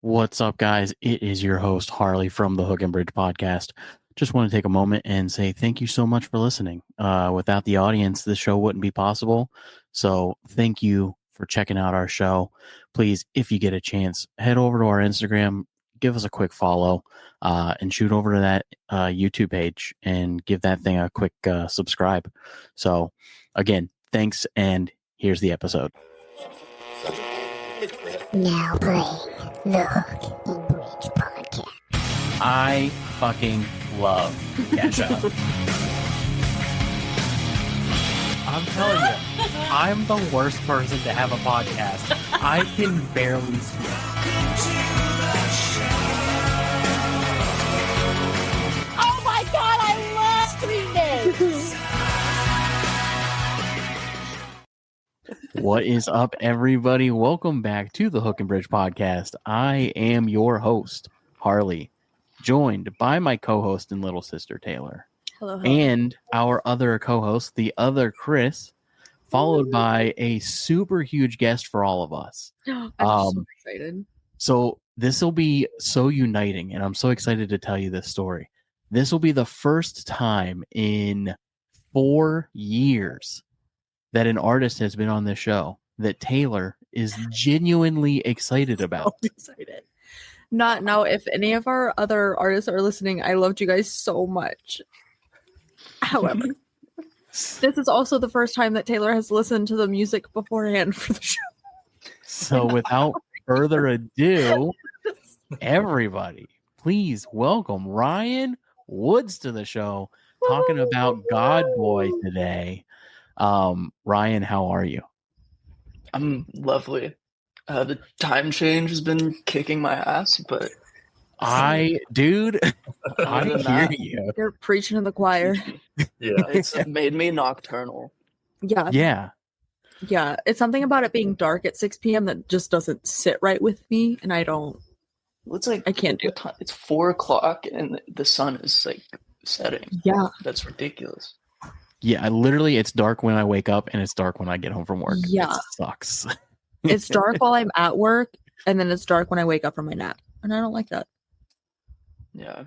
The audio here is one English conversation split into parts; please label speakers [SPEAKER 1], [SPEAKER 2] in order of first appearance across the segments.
[SPEAKER 1] What's up, guys? It is your host, Harley from the Hook and Bridge podcast. Just want to take a moment and say thank you so much for listening. Without the audience, this show wouldn't be possible. So thank you for checking out our show. Please, if you get a chance, head over to our Instagram, give us a quick follow, and shoot over to that YouTube page and give that thing a quick subscribe. So again, thanks, and here's the episode.
[SPEAKER 2] Now playing the Hook and Bridge podcast.
[SPEAKER 1] I fucking love Kesha. I'm telling you, I'm the worst person to have a podcast. I can barely speak.
[SPEAKER 3] Oh my god, I love doing this!
[SPEAKER 1] What is up, everybody? Welcome back to the Hook and Bridge podcast. I am your host, Harley, joined by my co-host and little sister, Taylor.
[SPEAKER 3] Hello.
[SPEAKER 1] And our other co-host, the other Chris, followed by a super huge guest for all of us.
[SPEAKER 3] I'm so excited.
[SPEAKER 1] So this will be so uniting, and I'm so excited to tell you this story. This will be the first time in 4 years that an artist has been on this show that Taylor is genuinely excited about.
[SPEAKER 3] I'm excited. Not now, if any of our other artists are listening, I loved you guys so much. However, this is also the first time that Taylor has listened to the music beforehand for the show.
[SPEAKER 1] So without further ado, everybody, please welcome Ryan Woods to the show, talking about God Boy today. Ryan, how are you?
[SPEAKER 4] I'm lovely. The time change has been kicking my ass, but
[SPEAKER 1] Dude, I
[SPEAKER 4] than
[SPEAKER 1] hear
[SPEAKER 4] that,
[SPEAKER 1] you.
[SPEAKER 3] They're preaching to the choir.
[SPEAKER 5] Yeah.
[SPEAKER 4] it's made me nocturnal.
[SPEAKER 3] Yeah.
[SPEAKER 1] Yeah.
[SPEAKER 3] It's something about it being dark at 6 p.m. that just doesn't sit right with me, and I can't do it.
[SPEAKER 4] It's 4 o'clock and the sun is like setting.
[SPEAKER 3] Yeah.
[SPEAKER 4] That's ridiculous.
[SPEAKER 1] Yeah, it's dark when I wake up and it's dark when I get home from work.
[SPEAKER 3] Yeah.
[SPEAKER 1] It sucks.
[SPEAKER 3] It's dark while I'm at work, and then it's dark when I wake up from my nap, and I don't like that.
[SPEAKER 4] Yeah.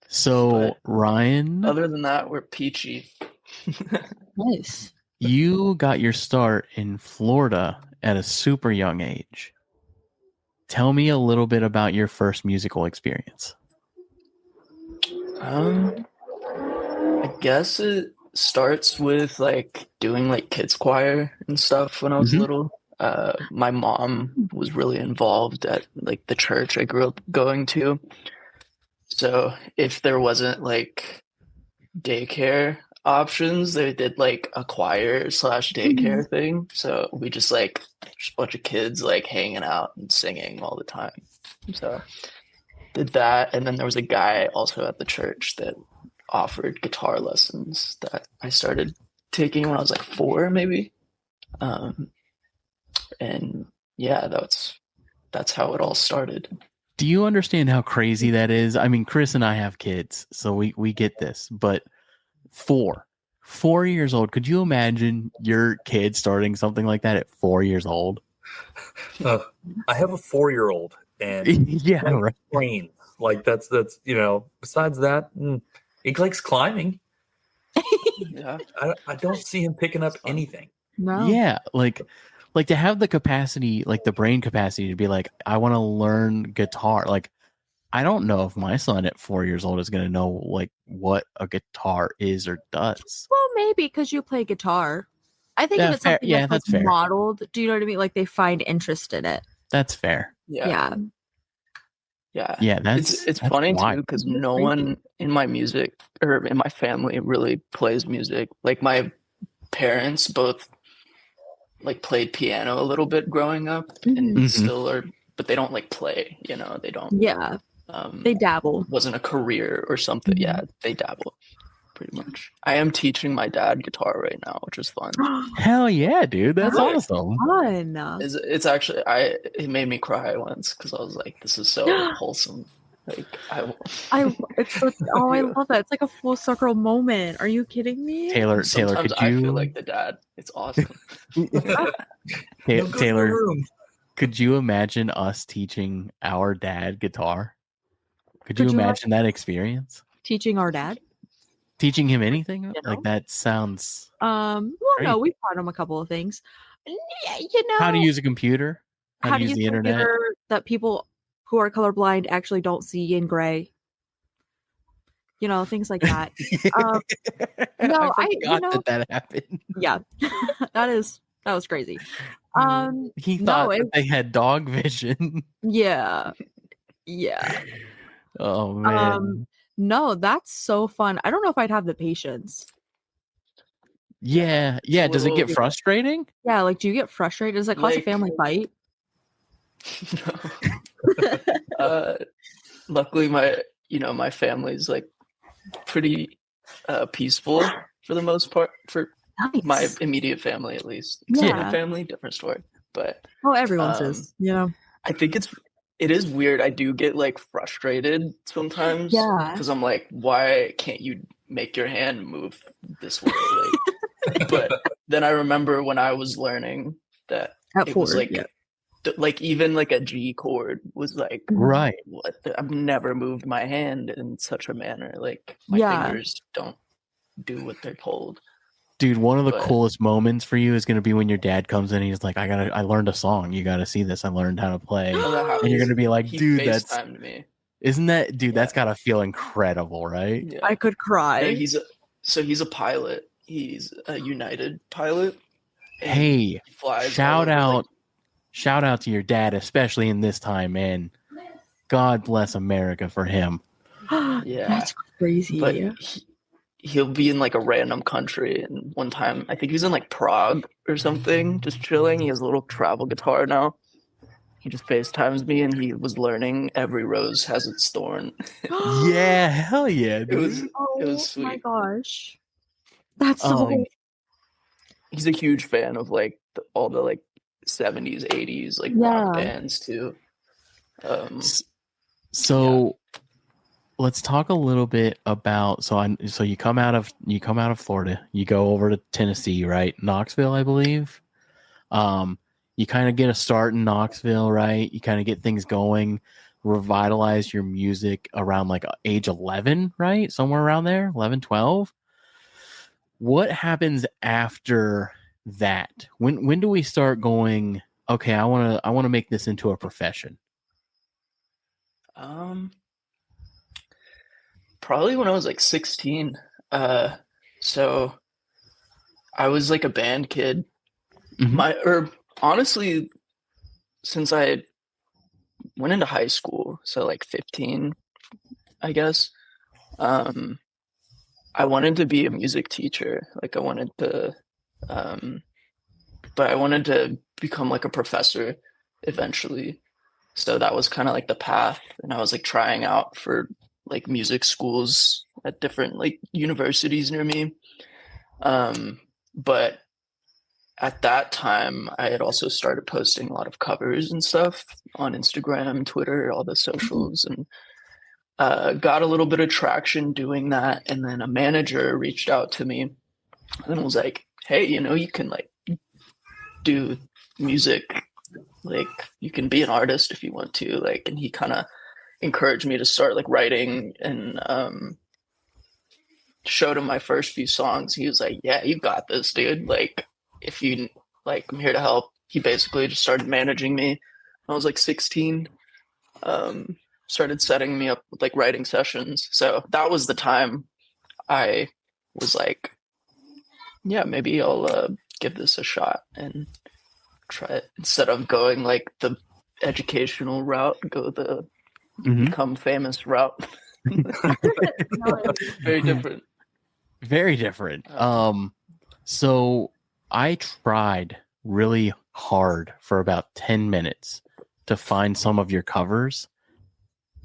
[SPEAKER 1] So,
[SPEAKER 4] But
[SPEAKER 1] Ryan,
[SPEAKER 4] other than that, we're peachy.
[SPEAKER 3] Nice.
[SPEAKER 1] you got your start in Florida at a super young age. Tell me a little bit about your first musical experience.
[SPEAKER 4] I guess it starts with like doing like kids choir and stuff when I was
[SPEAKER 1] Mhm.
[SPEAKER 4] little. My mom was really involved at like the church I grew up going to. So if there wasn't like daycare options, they did like a choir / daycare thing. So we just a bunch of kids like hanging out and singing all the time. So did that, and then there was a guy also at the church that offered guitar lessons that I started taking when I was like 4, maybe. And yeah, that's how it all started.
[SPEAKER 1] Do you understand how crazy that is? I mean, Chris and I have kids, so we get this, but 4 years old, could you imagine your kid starting something like that at 4 years old?
[SPEAKER 5] I have a 4-year-old, and
[SPEAKER 1] Yeah, right.
[SPEAKER 5] trains. Like that's besides that, he likes climbing.
[SPEAKER 4] Yeah.
[SPEAKER 5] I don't see him picking up anything.
[SPEAKER 3] No.
[SPEAKER 1] Yeah, like to have the capacity, like the brain capacity to be like, I want to learn guitar. Like, I don't know if my son at 4 years old is going to know like what a guitar is or does.
[SPEAKER 3] Well, maybe because you play guitar. I think
[SPEAKER 1] Yeah,
[SPEAKER 3] if it's
[SPEAKER 1] fair.
[SPEAKER 3] something
[SPEAKER 1] Yeah,
[SPEAKER 3] that's
[SPEAKER 1] that's fair.
[SPEAKER 3] modeled, do you know what I mean? Like they find interest in it.
[SPEAKER 1] That's fair.
[SPEAKER 4] Yeah.
[SPEAKER 3] Yeah.
[SPEAKER 1] Yeah,
[SPEAKER 4] It's
[SPEAKER 1] that's
[SPEAKER 4] funny too
[SPEAKER 1] wild.
[SPEAKER 4] because no one in my music or in my family really plays music. Like my parents both like played piano a little bit growing up and
[SPEAKER 1] Mhm.
[SPEAKER 4] still are, but they don't like play, they don't.
[SPEAKER 3] Yeah. They dabble.
[SPEAKER 4] Wasn't a career or something.
[SPEAKER 3] Mhm.
[SPEAKER 4] Yeah, they dabble pretty much. I am teaching my dad guitar right now, which is fun.
[SPEAKER 1] Hell yeah, dude. That's
[SPEAKER 3] Right.
[SPEAKER 1] awesome.
[SPEAKER 3] Fun.
[SPEAKER 4] It's actually it made me cry once because I was like, this is so wholesome. Like
[SPEAKER 3] I love that. It's like a full circle moment. Are you kidding me?
[SPEAKER 1] Taylor,
[SPEAKER 4] sometimes
[SPEAKER 1] could
[SPEAKER 4] I
[SPEAKER 1] you
[SPEAKER 4] feel like the dad. It's awesome.
[SPEAKER 5] No, go to the
[SPEAKER 1] Taylor,
[SPEAKER 5] room.
[SPEAKER 1] Could you imagine us teaching our dad guitar? Could you
[SPEAKER 3] Could you
[SPEAKER 1] imagine that experience?
[SPEAKER 3] Teaching our dad.
[SPEAKER 1] Teaching him anything?
[SPEAKER 3] You
[SPEAKER 1] Like
[SPEAKER 3] know?
[SPEAKER 1] that sounds
[SPEAKER 3] Well,
[SPEAKER 1] great.
[SPEAKER 3] no, we taught him a couple of things. Yeah,
[SPEAKER 1] How to use a computer? How to use the
[SPEAKER 3] a
[SPEAKER 1] internet?
[SPEAKER 3] computer that people who are colorblind actually don't see in gray. You know, things like that. No,
[SPEAKER 1] I forgot that happened.
[SPEAKER 3] Yeah, that was crazy.
[SPEAKER 1] He
[SPEAKER 3] no,
[SPEAKER 1] thought that they had dog vision.
[SPEAKER 3] Yeah.
[SPEAKER 1] Oh man.
[SPEAKER 3] No, that's so fun. I don't know if I'd have the patience.
[SPEAKER 1] Yeah. Does it get frustrating?
[SPEAKER 3] Yeah, like, do you get frustrated? Does it cause a
[SPEAKER 4] Like-
[SPEAKER 3] family fight?
[SPEAKER 4] No. Luckily, my family's like pretty peaceful for the most part. For
[SPEAKER 3] Nice.
[SPEAKER 4] my immediate family, at least.
[SPEAKER 3] Yeah.
[SPEAKER 4] Extended family, different story. But
[SPEAKER 3] Oh, everyone's is. You know.
[SPEAKER 4] I think it is weird. I do get like frustrated sometimes.
[SPEAKER 3] Yeah.
[SPEAKER 4] Because I'm like, why can't you make your hand move this way? But then I remember when I was learning that
[SPEAKER 3] At
[SPEAKER 4] it
[SPEAKER 3] 4,
[SPEAKER 4] was like,
[SPEAKER 3] yeah.
[SPEAKER 4] like even like a G chord was like,
[SPEAKER 1] Right.
[SPEAKER 4] I've never moved my hand in such a manner. Like my
[SPEAKER 3] Yeah.
[SPEAKER 4] fingers don't do what they're told.
[SPEAKER 1] Dude, one of the
[SPEAKER 4] But-
[SPEAKER 1] coolest moments for you is going to be when your dad comes in and he's like, I learned a song. You got to see this. I learned how to play.
[SPEAKER 4] And
[SPEAKER 1] And you're going to be like,
[SPEAKER 4] he
[SPEAKER 1] dude, that's
[SPEAKER 4] FaceTimed me.
[SPEAKER 1] isn't that, dude, that's
[SPEAKER 4] Yeah.
[SPEAKER 1] got to feel incredible, right?
[SPEAKER 4] Yeah.
[SPEAKER 3] I could cry.
[SPEAKER 4] No, he's a pilot. He's a United pilot. and
[SPEAKER 1] Hey,
[SPEAKER 4] he flies
[SPEAKER 1] shout
[SPEAKER 4] all over,
[SPEAKER 1] shout out to your dad, especially in this time, man. God bless America for him.
[SPEAKER 4] Yeah.
[SPEAKER 3] That's crazy.
[SPEAKER 4] But he'll be in like a random country. And one time, I think he was in like Prague or something, just chilling. He has a little travel guitar now. He just FaceTimes me, and he was learning "Every Rose Has Its Thorn."
[SPEAKER 1] Yeah, hell yeah, dude.
[SPEAKER 4] It was
[SPEAKER 3] Oh my
[SPEAKER 4] sweet.
[SPEAKER 3] gosh. That's so
[SPEAKER 4] He's a huge fan of like all the like 70s, 80s like
[SPEAKER 3] Yeah.
[SPEAKER 4] rock bands too.
[SPEAKER 1] So let's talk a little bit about so you come out of Florida, you go over to Tennessee, right? Knoxville, I believe. You kind of get a start in Knoxville, right? You kind of get things going, revitalize your music around like age 11, right? Somewhere around there, 11, 12. What happens after that? When do we start going, okay, I want to make this into a profession?
[SPEAKER 4] Probably when I was like 16. So I was like a band kid.
[SPEAKER 1] Mhm.
[SPEAKER 4] Honestly, since I went into high school, so like 15, I guess, I wanted to be a music teacher. Like I wanted to, but I wanted to become like a professor eventually. So that was kind of like the path. And I was like trying out for like music schools at different like universities near me. But at that time, I had also started posting a lot of covers and stuff on Instagram, Twitter, all the socials, and got a little bit of traction doing that. And then a manager reached out to me and was like, hey, you can like do music, like you can be an artist if you want to, like, and he kind of encouraged me to start like writing, and showed him my first few songs. He was like, yeah, you got this, dude. Like, if you like, I'm here to help. He basically just started managing me. I was like 16. Started setting me up with like writing sessions. So that was the time I was like, yeah, maybe I'll give this a shot and try it, instead of going like the educational route, go the become famous route. Very different.
[SPEAKER 1] Very different. So I tried really hard for about 10 minutes to find some of your covers,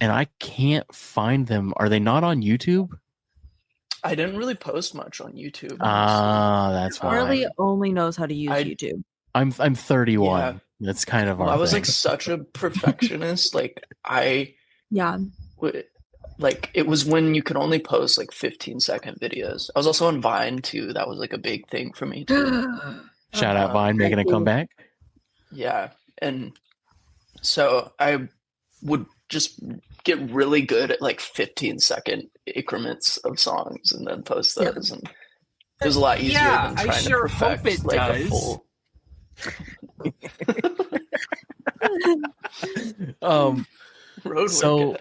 [SPEAKER 1] and I can't find them. Are they not on YouTube?
[SPEAKER 4] I didn't really post much on YouTube.
[SPEAKER 1] That's why.
[SPEAKER 3] Charlie only knows how to use
[SPEAKER 4] I-
[SPEAKER 3] YouTube.
[SPEAKER 1] I'm 31.
[SPEAKER 4] Yeah.
[SPEAKER 1] That's kind of
[SPEAKER 4] Well,
[SPEAKER 1] our
[SPEAKER 4] I was
[SPEAKER 1] thing.
[SPEAKER 4] like such a perfectionist. Like
[SPEAKER 3] Yeah.
[SPEAKER 4] like it was when you could only post like 15-second videos. I was also on Vine too. That was like a big thing for me too.
[SPEAKER 1] Shout out Vine making a
[SPEAKER 3] Thank you.
[SPEAKER 1] comeback.
[SPEAKER 4] Yeah, and So I would just get really good at like 15-second increments of songs and then post those. And it was a lot easier
[SPEAKER 6] Yeah,
[SPEAKER 4] than
[SPEAKER 6] I
[SPEAKER 4] trying
[SPEAKER 6] sure
[SPEAKER 4] to
[SPEAKER 6] hope
[SPEAKER 4] perfect
[SPEAKER 6] it
[SPEAKER 4] like a
[SPEAKER 6] does.
[SPEAKER 4] full. Road
[SPEAKER 1] So
[SPEAKER 4] work.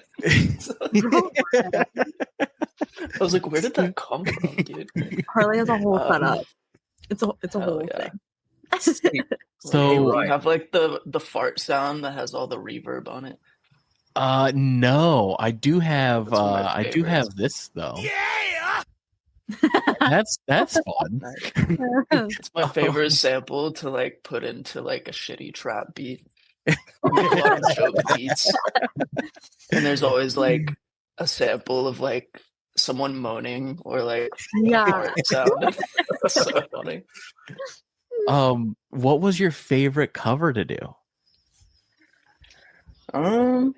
[SPEAKER 4] I was like, where did that come from, dude?
[SPEAKER 3] Harley has a whole setup. It's a
[SPEAKER 4] hell
[SPEAKER 3] whole
[SPEAKER 4] yeah.
[SPEAKER 3] thing.
[SPEAKER 1] So
[SPEAKER 4] you have like the fart sound that has all the reverb on it.
[SPEAKER 1] no, I do have
[SPEAKER 4] That's one of my
[SPEAKER 1] I do
[SPEAKER 4] favorites.
[SPEAKER 1] have this though.
[SPEAKER 6] Yeah.
[SPEAKER 1] That's fun.
[SPEAKER 4] It's my favorite sample to like put into like a shitty trap beat. I make a lot of joke beats, and there's always like a sample of like someone moaning or like
[SPEAKER 3] Yeah.
[SPEAKER 4] fart sound. It's so funny.
[SPEAKER 1] What was your favorite cover to do?
[SPEAKER 4] It's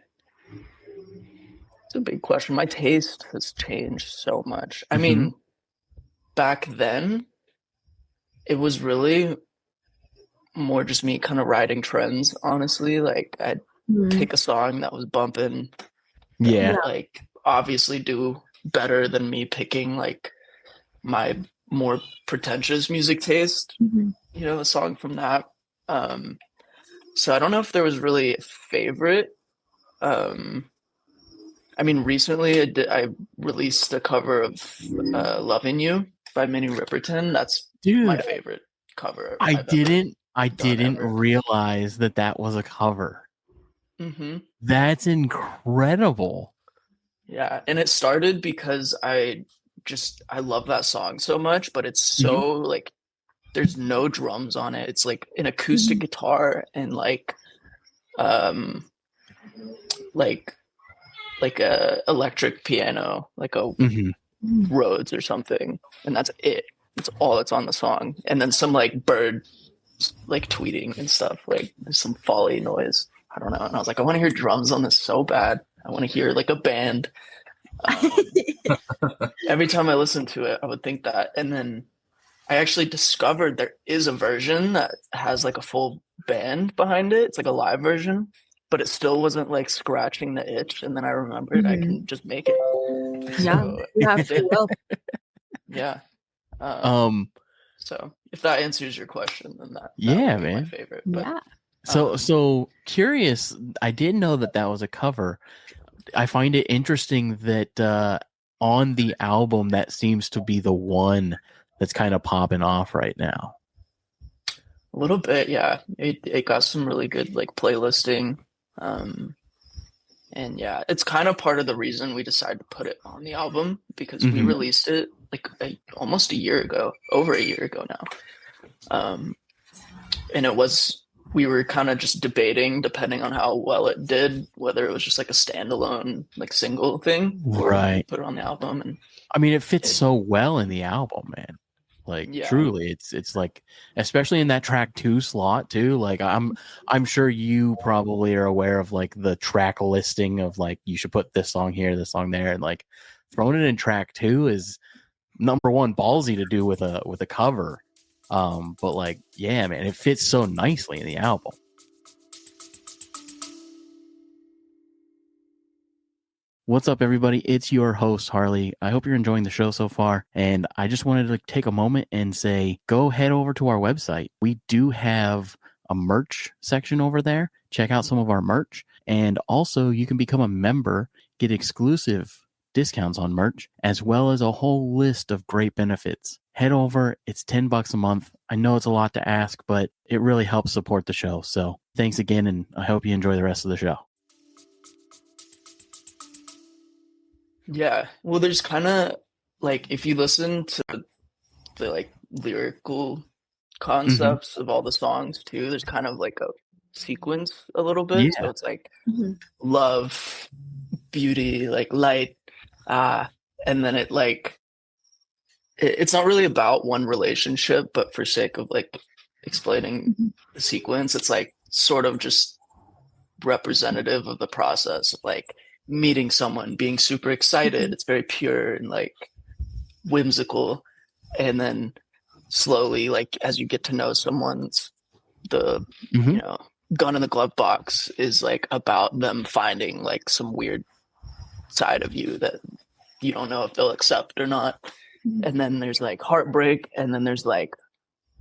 [SPEAKER 4] a big question. My taste has changed so much. I
[SPEAKER 1] Mhm.
[SPEAKER 4] mean, back then, it was really more just me kind of riding trends, honestly. Like, I'd pick a song that was bumping.
[SPEAKER 1] Yeah.
[SPEAKER 4] Like, obviously do better than me picking, like, my more pretentious music taste. You know, a song from that. So I don't know if there was really a favorite. I mean, recently I released a cover of "Loving You" by Minnie Riperton. That's my
[SPEAKER 1] Dude,
[SPEAKER 4] favorite cover.
[SPEAKER 1] I didn't
[SPEAKER 4] ever.
[SPEAKER 1] realize that was a cover.
[SPEAKER 4] Mm-hmm.
[SPEAKER 1] That's incredible.
[SPEAKER 4] Yeah, and it started because I love that song so much, but it's so like there's no drums on it. It's like an acoustic guitar and like a electric piano, like a Rhodes or something, and that's it. That's all that's on the song, and then some like bird like tweeting and stuff. Like there's some folly noise. I don't know. And I was like, I want to hear drums on this so bad. I want to hear like a band. Every time I listened to it, I would think that, and then I actually discovered there is a version that has like a full band behind it. It's like a live version, but it still wasn't like scratching the itch. And then I remembered I can just make it.
[SPEAKER 3] Yeah,
[SPEAKER 4] So,
[SPEAKER 3] you have to. Well,
[SPEAKER 4] yeah. So if that answers your question, then that
[SPEAKER 1] Yeah,
[SPEAKER 4] would be
[SPEAKER 1] man.
[SPEAKER 4] my favorite. But,
[SPEAKER 3] yeah.
[SPEAKER 1] So curious. I didn't know that was a cover. I find it interesting that on the album that seems to be the one that's kind of popping off right now.
[SPEAKER 4] a little bit, yeah. It got some really good like playlisting. And yeah, it's kind of part of the reason we decided to put it on the album because we released it like almost a year ago, over a year ago now. And we were kind of just debating, depending on how well it did, whether it was just like a standalone like single thing, or
[SPEAKER 1] Right.
[SPEAKER 4] put it on the album. And
[SPEAKER 1] I mean, it fits so well in the album, man. Like truly, it's like, especially in that track 2 slot too. Like I'm sure you probably are aware of like the track listing of like you should put this song here, this song there, and like throwing it in track 2 is number one ballsy to do with a cover. But like, yeah, man, it fits so nicely in the album. What's up, everybody? It's your host, Harley. I hope you're enjoying the show so far. And I just wanted to take a moment and say, go head over to our website. We do have a merch section over there. Check out some of our merch. And also, you can become a member, get exclusive discounts on merch, as well as a whole list of great benefits. Head over. It's $10 a month. I know it's a lot to ask, but it really helps support the show. So thanks again, and I hope you enjoy the rest of the show.
[SPEAKER 4] yeah, well, there's kind of like if you listen to the like lyrical concepts of all the songs too, there's kind of like a sequence a little bit.
[SPEAKER 1] Yeah.
[SPEAKER 4] So it's like love, beauty, like light, and then it like it's not really about one relationship, but for sake of like explaining the sequence, it's like sort of just representative of the process of like meeting someone, being super excited. It's very pure and like whimsical, and then slowly, like as you get to know someone, the you know Gun in the Glove Box is like about them finding like some weird side of you that you don't know if they'll accept or not. And then there's like Heartbreak, and then there's like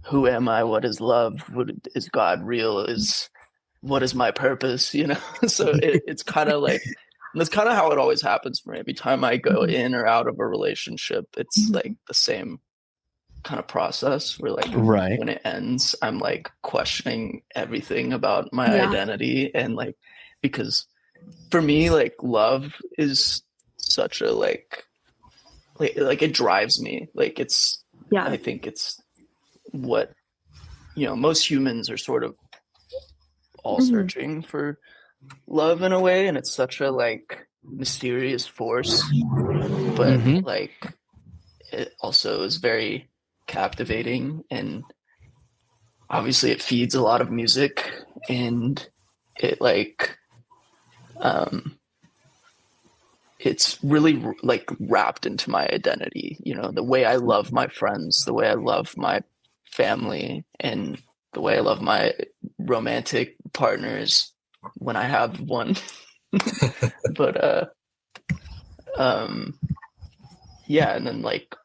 [SPEAKER 4] Who Am I? What is love? What is God real? What is my purpose? You know? So it's kind of like, that's kind of how it always happens for me. Every time I go in or out of a relationship, it's like the same kind of process where like
[SPEAKER 1] Right.
[SPEAKER 4] when it ends, I'm like questioning everything about my identity. And like, because for me, like love is such a like it drives me. Like it's, I think it's what, you know, most humans are sort of all searching for love in a way, and it's such a like mysterious force, but like it also is very captivating, and obviously it feeds a lot of music, and it like it's really like wrapped into my identity, you know, the way I love my friends, the way I love my family, and the way I love my romantic partners when I have one. But yeah, and then like,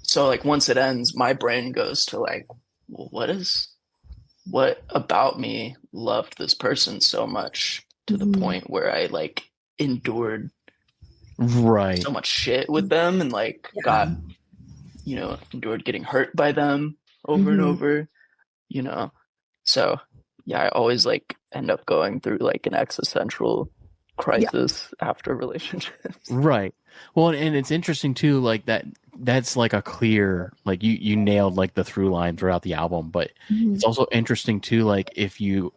[SPEAKER 4] so like once it ends, my brain goes to like, well, what about me loved this person so much to the point where I like endured so much shit with them, and like got, you know, endured getting hurt by them over and over, you know. So yeah, I always like end up going through like an existential crisis after relationships.
[SPEAKER 1] Right. Well, and it's interesting too, like that's like a clear, like you nailed like the through line throughout the album, but it's also interesting too, like if you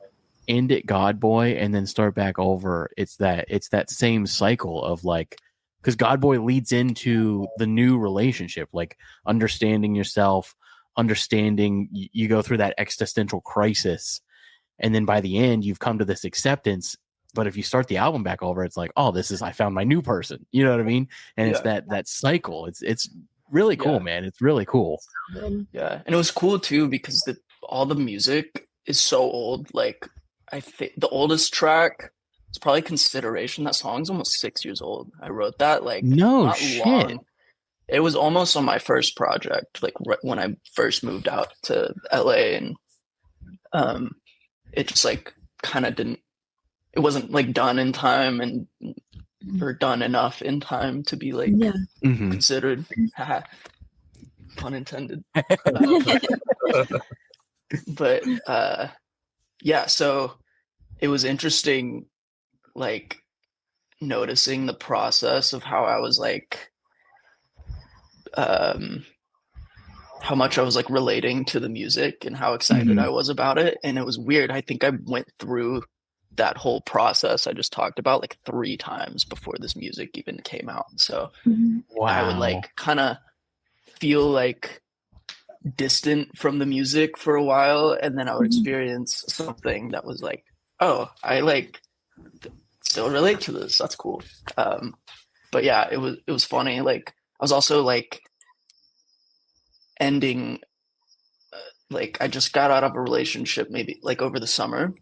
[SPEAKER 1] end at God Boy and then start back over, it's that same cycle of like, because God Boy leads into the new relationship, like understanding yourself, understanding you go through that existential crisis, and then by the end you've come to this acceptance. But if you start the album back over, it's like, oh, I found my new person. You know what I mean? And it's that cycle. It's really cool, man. It's really cool.
[SPEAKER 4] Yeah, and it was cool too because all the music is so old. Like I think the oldest track is probably Consideration. That song's almost 6 years old. I wrote that like not
[SPEAKER 1] shit.
[SPEAKER 4] long. It was almost on my first project, like right when I first moved out to LA, and it just like kind of didn't. It wasn't like done in time or done enough in time to be like considered. Pun intended. But yeah, so it was interesting, like noticing the process of how I was like, how much I was like relating to the music and how excited I was about it. And it was weird. I think I went through that whole process I just talked about like 3 times before this music even came out. So I would like kind of feel like distant from the music for a while, and then I would experience something that was like, oh, I like still relate to this. That's cool. But yeah, it was funny. Like I was also like ending, like I just got out of a relationship maybe like over the summer.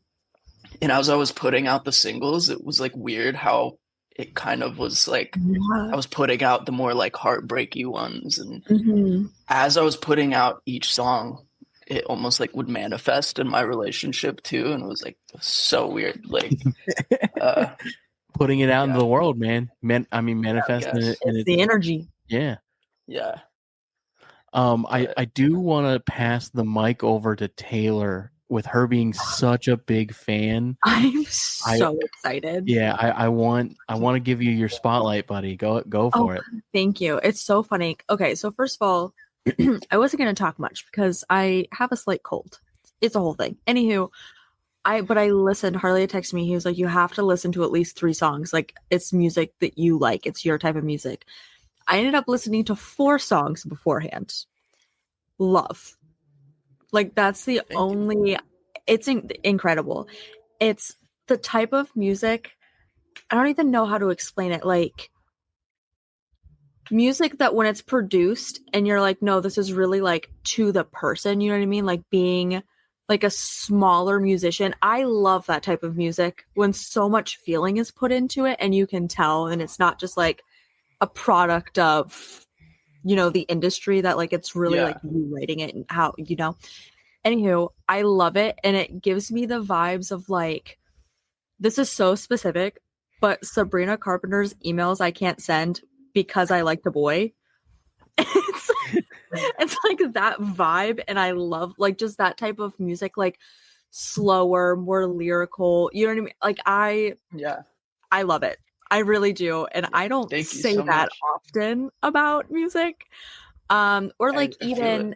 [SPEAKER 4] And as I was putting out the singles, it was like weird how it kind of was like I was putting out the more like heartbreaky ones. And as I was putting out each song, it almost like would manifest in my relationship too. And it was like so weird. Like
[SPEAKER 1] putting it out into the world, man. Manifesting it.
[SPEAKER 3] It's the energy.
[SPEAKER 1] Yeah.
[SPEAKER 4] Yeah.
[SPEAKER 1] I do want to pass the mic over to Taylor. With her being such a big fan,
[SPEAKER 3] I'm so excited.
[SPEAKER 1] Yeah, I want to give you your spotlight, buddy. Go for it.
[SPEAKER 3] Thank you. It's so funny. Okay, so first of all, I wasn't going to talk much because I have a slight cold. It's a whole thing. Anywho, I listened. Harley texted me. He was like, "You have to listen to at least 3 songs. Like it's music that you like. It's your type of music." I ended up listening to 4 songs beforehand. Love. Like that's the only, it's incredible. It's the type of music, I don't even know how to explain it. Like music that when it's produced and you're like, no, this is really like to the person, you know what I mean? Like being like a smaller musician. I love that type of music when so much feeling is put into it and you can tell, and it's not just like a product of, you know, the industry, that like it's really like you writing it and how, you know. Anywho, I love it, and it gives me the vibes of like, this is so specific, but Sabrina Carpenter's Emails I Can't Send Because I Liked a Boy. It's like that vibe, and I love like just that type of music, like slower, more lyrical, you know what I mean? Like I love it. I really do, and I don't say so that often about music. Or like even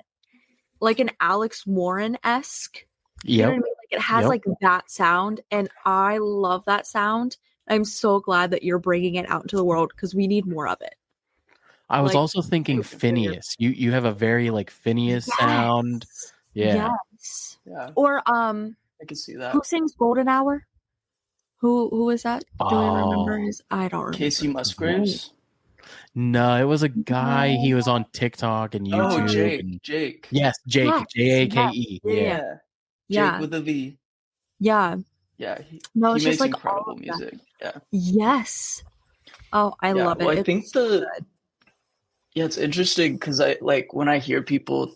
[SPEAKER 3] like an Alex Warren-esque. You know what I mean? Like it has like that sound, and I love that sound. I'm so glad that you're bringing it out into the world because we need more of it.
[SPEAKER 1] I was also thinking Phineas. You have a very like Phineas sound. Yeah.
[SPEAKER 3] Yes. Yeah. Or
[SPEAKER 4] I can see that.
[SPEAKER 3] Who sings Golden Hour? Who is that? Do I remember his? I don't remember.
[SPEAKER 4] Casey Musgraves?
[SPEAKER 1] No, it was a guy. He was on TikTok and YouTube.
[SPEAKER 4] Oh, Jake.
[SPEAKER 1] Yes, Jake.
[SPEAKER 3] Yes.
[SPEAKER 1] J-A-K-E.
[SPEAKER 4] Yeah. Jake with a V.
[SPEAKER 3] Yeah.
[SPEAKER 4] Yeah.
[SPEAKER 3] He
[SPEAKER 4] makes
[SPEAKER 3] just like
[SPEAKER 4] incredible music. Yeah.
[SPEAKER 3] Yes. Oh, I love it.
[SPEAKER 4] Well, I think it's interesting because I like when I hear people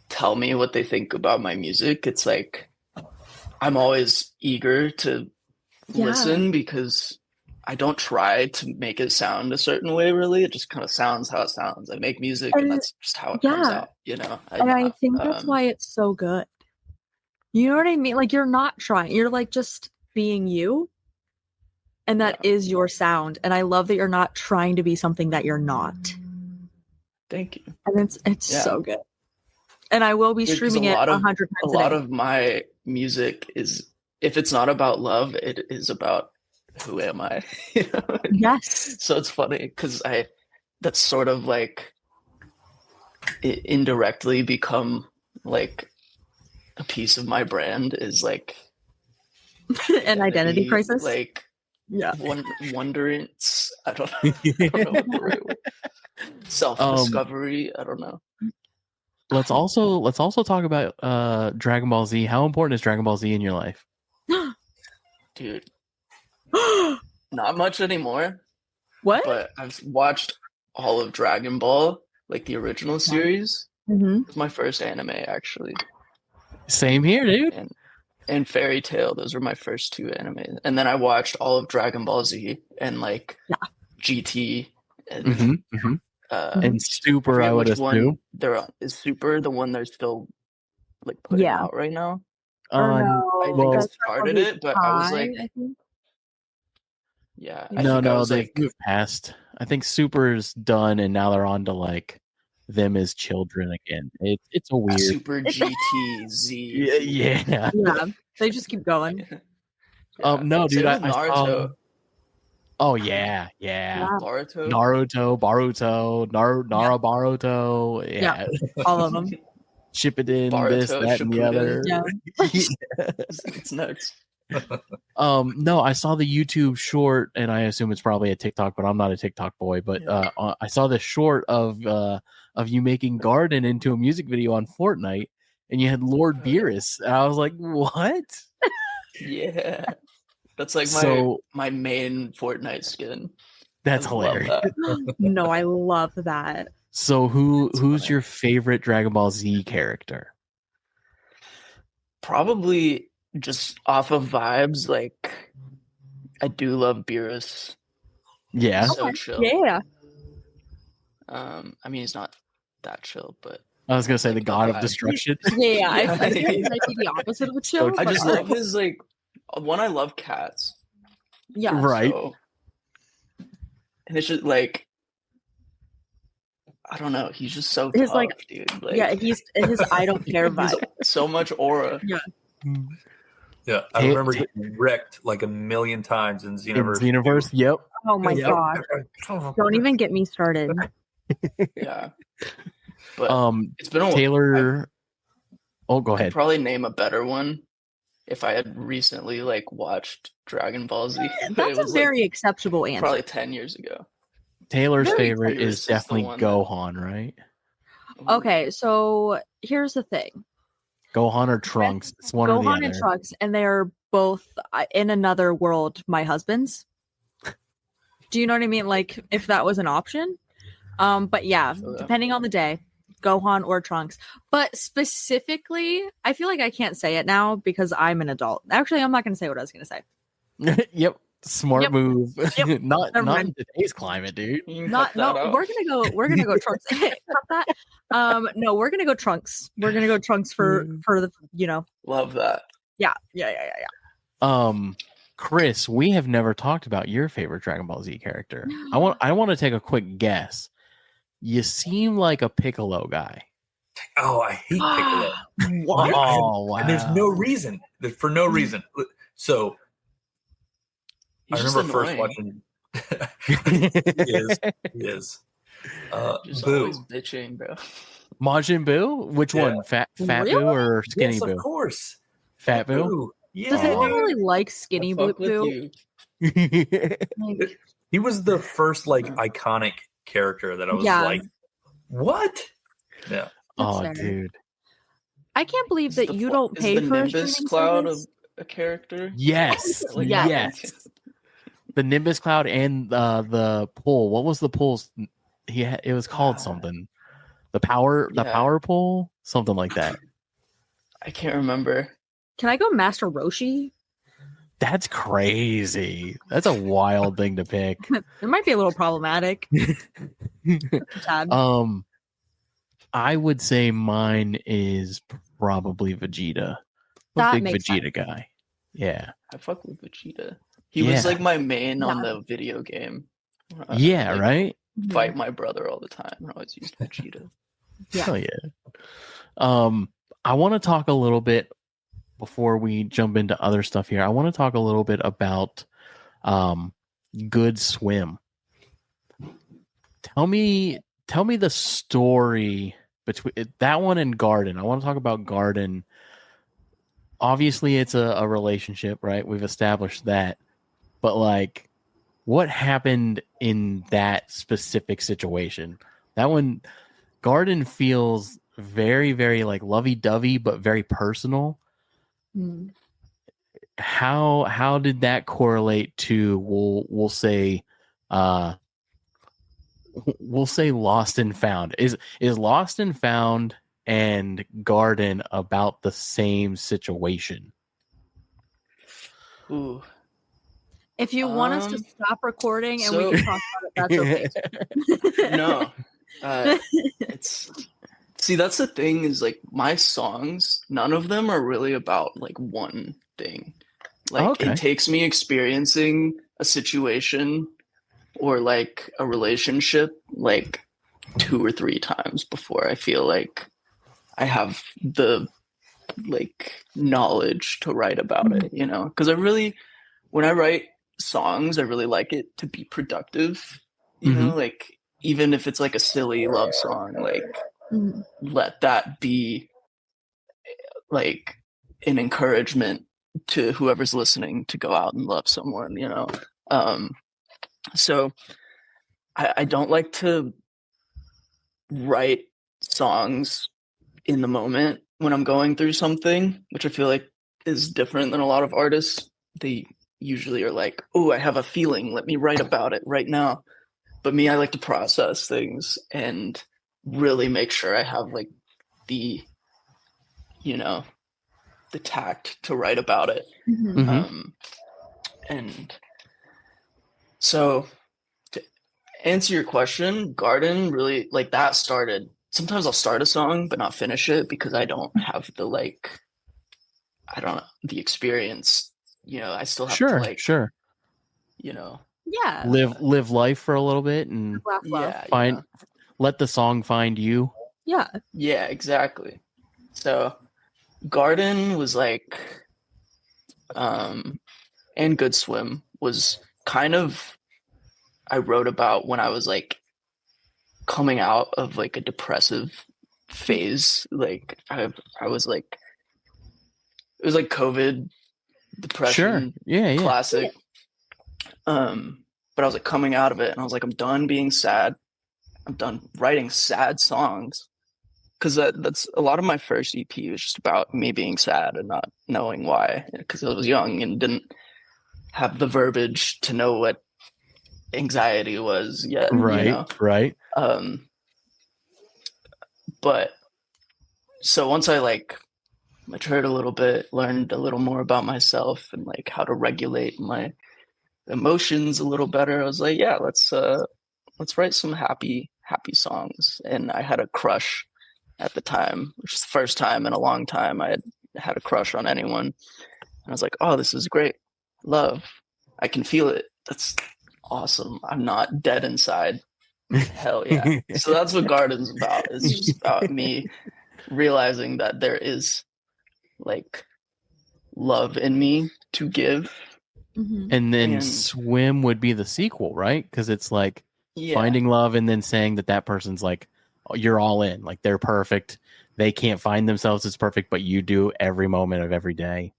[SPEAKER 4] tell me what they think about my music, it's like I'm always eager to listen because I don't try to make it sound a certain way, really. It just kind of sounds how it sounds. I make music and that's just how it comes out, you know?
[SPEAKER 3] I think that's why it's so good. You know what I mean? Like you're not trying. You're like just being you. And that is your sound. And I love that you're not trying to be something that you're not.
[SPEAKER 4] Thank you.
[SPEAKER 3] And it's so good. And I will be streaming it 100 times a day.
[SPEAKER 4] A lot of my music is, if it's not about love, it is about who am I? You know?
[SPEAKER 3] Yes.
[SPEAKER 4] So it's funny because that's sort of like it indirectly become like a piece of my brand is like
[SPEAKER 3] an identity crisis.
[SPEAKER 4] Like wonderance. I don't know what the right word. Self-discovery. I don't know.
[SPEAKER 1] Let's also talk about Dragon Ball Z. How important is Dragon Ball Z in your life?
[SPEAKER 4] Dude. Not much anymore.
[SPEAKER 3] What?
[SPEAKER 4] But I've watched all of Dragon Ball, like the original series.
[SPEAKER 3] Mm-hmm.
[SPEAKER 4] It's my first anime, actually.
[SPEAKER 1] Same here, dude.
[SPEAKER 4] And Fairy Tail, those were my first two animes. And then I watched all of Dragon Ball Z and like GT and
[SPEAKER 1] and Super. I would assume
[SPEAKER 4] is Super the one they're still like putting out right now.
[SPEAKER 3] I
[SPEAKER 4] think started it, but I was like,
[SPEAKER 1] they've moved past. I think Super's done, and now they're on to like them as children again. It's a weird
[SPEAKER 4] Super GT Z.
[SPEAKER 1] Yeah.
[SPEAKER 3] They just keep going.
[SPEAKER 1] No, dude, I
[SPEAKER 4] Naruto.
[SPEAKER 1] saw. Oh yeah.
[SPEAKER 4] Naruto,
[SPEAKER 1] Baruto, Narabaruto. Yeah,
[SPEAKER 3] all of them.
[SPEAKER 1] Shippuden,
[SPEAKER 4] Baruto,
[SPEAKER 1] this, that, and the other.
[SPEAKER 4] It's nuts.
[SPEAKER 1] No, I saw the YouTube short, and I assume it's probably a TikTok, but I'm not a TikTok boy. But I saw the short of you making Garden into a music video on Fortnite, and you had Lord Beerus, and I was like, what?
[SPEAKER 4] Yeah, that's like my main Fortnite skin.
[SPEAKER 1] That's hilarious.
[SPEAKER 3] No, I love that.
[SPEAKER 1] So who's your favorite Dragon Ball Z character?
[SPEAKER 4] Probably just off of vibes, like I do love Beerus.
[SPEAKER 1] Yeah.
[SPEAKER 4] So chill.
[SPEAKER 3] Yeah.
[SPEAKER 4] I mean, he's not that chill, but
[SPEAKER 1] I was gonna say the god of destruction.
[SPEAKER 3] Yeah, I think he might be the opposite of a chill.
[SPEAKER 4] I just love his like one. I love cats.
[SPEAKER 3] Yeah.
[SPEAKER 1] Right.
[SPEAKER 4] So, and it's just like I don't know. He's just so tough, dude. Like,
[SPEAKER 3] he's his I don't care vibe.
[SPEAKER 4] So much aura.
[SPEAKER 3] Yeah.
[SPEAKER 5] Yeah, I remember getting wrecked like a million times in Xenoverse.
[SPEAKER 1] Xenoverse, yep.
[SPEAKER 3] Oh my god! Don't even get me started.
[SPEAKER 4] Yeah, but it's been a while.
[SPEAKER 1] Taylor. Go ahead.
[SPEAKER 4] I'd probably name a better one if I had recently like watched Dragon Ball Z.
[SPEAKER 3] That's a very acceptable answer.
[SPEAKER 4] Probably 10 years ago.
[SPEAKER 1] Taylor's favorite is definitely Gohan, right?
[SPEAKER 3] Okay, so here's the thing.
[SPEAKER 1] Gohan or Trunks. It's one or the
[SPEAKER 3] Gohan
[SPEAKER 1] other.
[SPEAKER 3] and Trunks, and they are both in another world my husband's. Do you know what I mean? Like if that was an option. But yeah, depending on the day, Gohan or Trunks. But specifically, I feel like I can't say it now because I'm an adult. Actually, I'm not going to say what I was going to say.
[SPEAKER 1] Yep. Smart move.
[SPEAKER 3] Yep.
[SPEAKER 1] not
[SPEAKER 3] Never
[SPEAKER 1] in
[SPEAKER 3] mind.
[SPEAKER 1] today's climate, dude.
[SPEAKER 4] You can
[SPEAKER 3] Not
[SPEAKER 4] cut that
[SPEAKER 3] no.
[SPEAKER 4] out.
[SPEAKER 3] We're gonna go Trunks. Cut that. No, we're gonna go Trunks. We're gonna go Trunks for the
[SPEAKER 4] Love that.
[SPEAKER 3] Yeah.
[SPEAKER 1] Chris, we have never talked about your favorite Dragon Ball Z character. I want to take a quick guess. You seem like a Piccolo guy.
[SPEAKER 5] Oh, I hate Piccolo.
[SPEAKER 3] What?
[SPEAKER 1] Oh, wow.
[SPEAKER 5] And there's no reason. For no reason. So
[SPEAKER 4] He's
[SPEAKER 5] I
[SPEAKER 4] just
[SPEAKER 5] remember first
[SPEAKER 4] annoying.
[SPEAKER 5] watching. He is.
[SPEAKER 4] Just
[SPEAKER 5] Boo.
[SPEAKER 4] always bitching, bro.
[SPEAKER 1] Majin Buu? Which
[SPEAKER 5] Yeah.
[SPEAKER 1] one? Fat
[SPEAKER 3] Really?
[SPEAKER 1] Buu or Skinny
[SPEAKER 5] Yes,
[SPEAKER 1] Buu?
[SPEAKER 5] of course.
[SPEAKER 1] Fat Buu?
[SPEAKER 5] Boo. Yeah.
[SPEAKER 3] Does anyone really like Skinny
[SPEAKER 4] I fuck with
[SPEAKER 3] Boo?
[SPEAKER 4] you.
[SPEAKER 3] Like,
[SPEAKER 5] He was the first like iconic character that I was
[SPEAKER 3] Yeah.
[SPEAKER 5] like, what? Yeah.
[SPEAKER 1] Oh,
[SPEAKER 3] fair.
[SPEAKER 1] dude.
[SPEAKER 3] I can't believe that you don't
[SPEAKER 4] is
[SPEAKER 3] pay
[SPEAKER 4] the
[SPEAKER 3] for a
[SPEAKER 4] Nimbus
[SPEAKER 3] streaming
[SPEAKER 4] cloud
[SPEAKER 3] service.
[SPEAKER 4] of a character.
[SPEAKER 1] Yes.
[SPEAKER 4] Like,
[SPEAKER 3] Yeah.
[SPEAKER 1] Yes. The Nimbus Cloud and the pull. What was the pulls? It was called something. The power pull? Something like that.
[SPEAKER 4] I can't remember.
[SPEAKER 3] Can I go Master Roshi?
[SPEAKER 1] That's crazy. That's a wild thing to pick.
[SPEAKER 3] It might be a little problematic. Tad.
[SPEAKER 1] I would say mine is probably Vegeta. I'm
[SPEAKER 3] That
[SPEAKER 1] a big
[SPEAKER 3] makes
[SPEAKER 1] Vegeta guy. Yeah.
[SPEAKER 4] I fuck with Vegeta. He was
[SPEAKER 1] Yeah.
[SPEAKER 4] like my main on the video game.
[SPEAKER 1] Yeah,
[SPEAKER 4] like,
[SPEAKER 1] right?
[SPEAKER 4] Fight my brother all the time. I always used Vegeta.
[SPEAKER 3] Yeah.
[SPEAKER 1] Hell yeah. I want to talk a little bit before we jump into other stuff here. I want to talk a little bit about Good Swim. Tell me the story between that one and Garden. I want to talk about Garden. Obviously, it's a relationship, right? We've established that. But like, what happened in that specific situation? That one, Garden feels very, very like lovey-dovey, but very personal.
[SPEAKER 3] Hmm.
[SPEAKER 1] How did that correlate to we'll say Lost and Found? Is Lost and Found and Garden about the same situation?
[SPEAKER 4] Ooh.
[SPEAKER 3] If you want us to stop recording and we
[SPEAKER 4] so-
[SPEAKER 3] can talk about it, that's okay.
[SPEAKER 4] No. It's see, that's the thing is like my songs, none of them are really about like one thing. Like
[SPEAKER 1] Okay.
[SPEAKER 4] it takes me experiencing a situation or like a relationship like 2 or 3 times before I feel like I have the like knowledge to write about it, you know? Because when I write songs, I really like it to be productive, you know, like even if it's like a silly love song, like
[SPEAKER 3] Mhm.
[SPEAKER 4] let that be like an encouragement to whoever's listening to go out and love someone, you know? So I don't like to write songs in the moment when I'm going through something, which I feel like is different than a lot of artists. They usually are like, oh, I have a feeling, let me write about it right now. But me, I like to process things and really make sure I have like the, you know, the tact to write about it.
[SPEAKER 3] Mhm.
[SPEAKER 4] And so to answer your question, Garden really like that started. Sometimes I'll start a song but not finish it because I don't have the like, I don't know, the experience. You know, I still have to like, you know,
[SPEAKER 3] Yeah.
[SPEAKER 1] live life for a little bit and
[SPEAKER 3] Laugh, laugh.
[SPEAKER 4] yeah,
[SPEAKER 1] find
[SPEAKER 4] you know.
[SPEAKER 1] let the song find you.
[SPEAKER 3] Yeah.
[SPEAKER 4] Yeah, exactly. So Garden was like, and Good Swim was kind of, I wrote about when I was like coming out of like a depressive phase. Like I was like, it was like COVID depression,
[SPEAKER 1] Yeah.
[SPEAKER 4] classic. But I was like coming out of it and I was like, I'm done being sad. I'm done writing sad songs because that's a lot of my first EP was just about me being sad and not knowing why, because I was young and didn't have the verbiage to know what anxiety was yet,
[SPEAKER 1] Right. Right.
[SPEAKER 4] But so once I like matured a little bit, learned a little more about myself and like how to regulate my emotions a little better, I was like, yeah, let's write some happy songs. And I had a crush at the time, which is the first time in a long time I had a crush on anyone. And I was like, oh, this is great. Love. I can feel it. That's awesome. I'm not dead inside. Hell yeah. So that's what Garden's about. It's just about me realizing that there is like love in me to give.
[SPEAKER 1] And then Swim would be the sequel, right? Because it's like
[SPEAKER 4] Yeah.
[SPEAKER 1] finding love and then saying that person's like, you're all in, like they're perfect. They can't find themselves as perfect, but you do every moment of every day.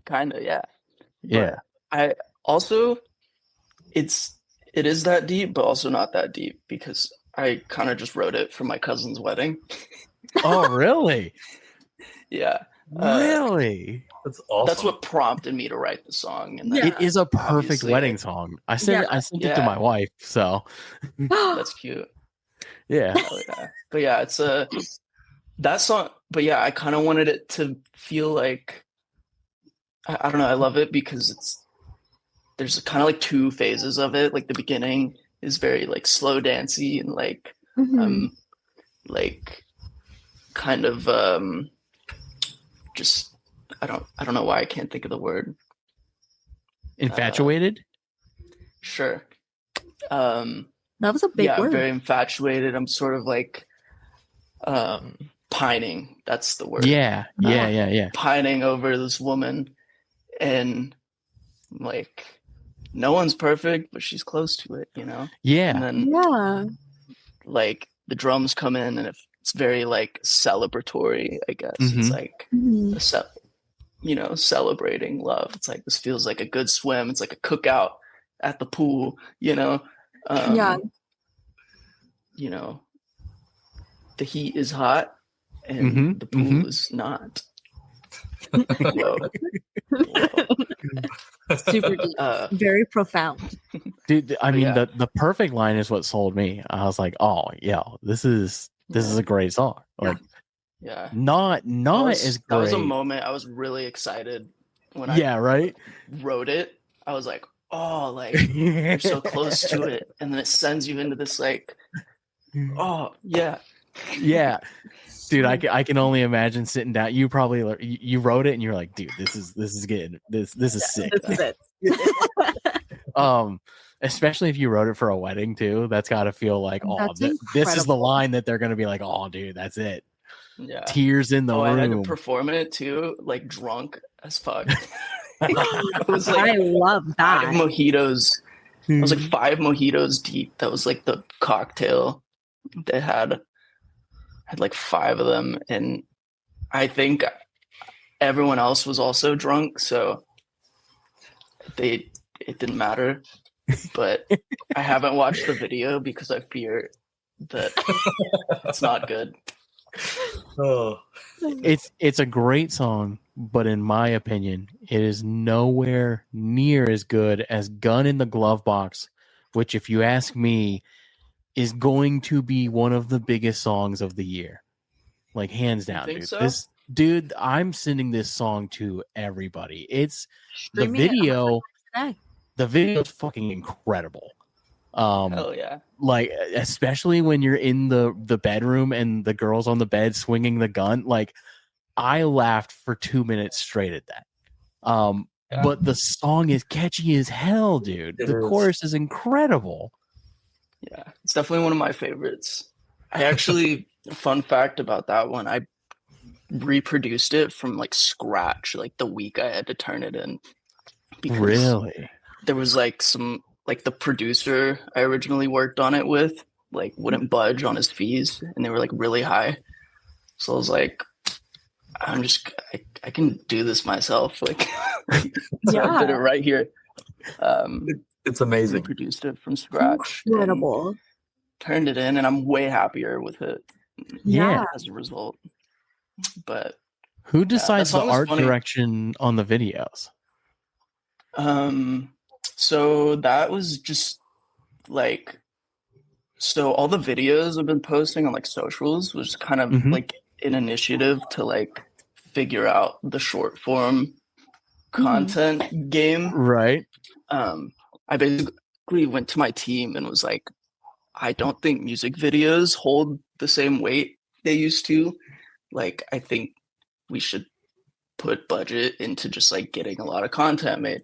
[SPEAKER 4] Kind of, yeah.
[SPEAKER 1] Yeah.
[SPEAKER 4] But I also, it is that deep, but also not that deep, because I kind of just wrote it for my cousin's wedding.
[SPEAKER 1] Oh, really?
[SPEAKER 4] Yeah.
[SPEAKER 1] Really?
[SPEAKER 5] That's awesome.
[SPEAKER 4] That's what prompted me to write the song. And
[SPEAKER 3] Yeah.
[SPEAKER 1] It is a perfect
[SPEAKER 4] obviously,
[SPEAKER 1] wedding song. I sent it to my wife, so
[SPEAKER 4] that's cute.
[SPEAKER 1] yeah.
[SPEAKER 4] Oh, yeah. But yeah, it's that song. But yeah, I kind of wanted it to feel like, I don't know. I love it because there's kind of like two phases of it. Like the beginning is very like slow dancey and like like kind of just I don't know why I can't think of the word.
[SPEAKER 1] Infatuated?
[SPEAKER 4] Sure.
[SPEAKER 3] That was a big word.
[SPEAKER 4] Very infatuated. I'm sort of like pining. That's the word.
[SPEAKER 1] Yeah.
[SPEAKER 4] Pining over this woman, and like no one's perfect, but she's close to it, you know?
[SPEAKER 1] Yeah.
[SPEAKER 4] And then like the drums come in and it's very like celebratory, I guess. It's like celebrating love. It's like, this feels like a good swim. It's like a cookout at the pool, you know? You know, the heat is hot and the pool is not. Whoa.
[SPEAKER 3] Super deep. Very profound.
[SPEAKER 1] Dude, I mean, the perfect line is what sold me. I was like, oh yeah, this is a great song. Like,
[SPEAKER 4] yeah,
[SPEAKER 1] not as great.
[SPEAKER 4] That was a moment I was really excited when I wrote it. I was like, oh, like you're so close to it, and then it sends you into this like, oh yeah.
[SPEAKER 1] Dude, I can only imagine sitting down. You probably wrote it and you're like, dude, this is good. This is sick.
[SPEAKER 3] This is it.
[SPEAKER 1] Especially if you wrote it for a wedding too. That's got to feel like, oh, this is the line that they're gonna be like, oh, dude, that's it.
[SPEAKER 4] Yeah,
[SPEAKER 1] tears in the room.
[SPEAKER 4] I had to perform it too, like drunk as fuck. It was like,
[SPEAKER 3] I love that.
[SPEAKER 4] 5 mojitos. I was like 5 mojitos deep. That was like the cocktail they had like 5 of them, and I think everyone else was also drunk, so it didn't matter. But I haven't watched the video because I fear that it's not good.
[SPEAKER 5] Oh,
[SPEAKER 1] it's a great song, but in my opinion, it is nowhere near as good as Gun in the Glove Box, which, if you ask me, is going to be one of the biggest songs of the year. Like, hands down, dude.
[SPEAKER 4] So?
[SPEAKER 1] Dude, I'm sending this song to everybody. It's the video. The video is fucking incredible.
[SPEAKER 4] Hell yeah.
[SPEAKER 1] Like, especially when you're in the bedroom and the girl's on the bed swinging the gun. Like, I laughed for 2 minutes straight at that. But the song is catchy as hell, dude. The chorus is incredible.
[SPEAKER 4] Yeah, it's definitely one of my favorites. I actually, fun fact about that one, I reproduced it from like scratch, like the week I had to turn it in. Because
[SPEAKER 1] really?
[SPEAKER 4] There was like some, like the producer I originally worked on it with, like wouldn't budge on his fees, and they were like really high. So I was like, I can do this myself. Like, so I did it right here.
[SPEAKER 5] It's amazing.
[SPEAKER 4] Produced it from scratch.
[SPEAKER 3] Incredible.
[SPEAKER 4] Turned it in, and I'm way happier with it.
[SPEAKER 1] Yeah.
[SPEAKER 4] as a result. But
[SPEAKER 1] Who decides the
[SPEAKER 4] song was
[SPEAKER 1] art
[SPEAKER 4] funny.
[SPEAKER 1] direction on the videos?
[SPEAKER 4] So that was just like, so all the videos I've been posting on like socials was kind of
[SPEAKER 1] Mhm.
[SPEAKER 4] like an initiative to like figure out the short form content game.
[SPEAKER 1] Right.
[SPEAKER 4] I basically went to my team and was like, I don't think music videos hold the same weight they used to. Like, I think we should put budget into just like getting a lot of content made.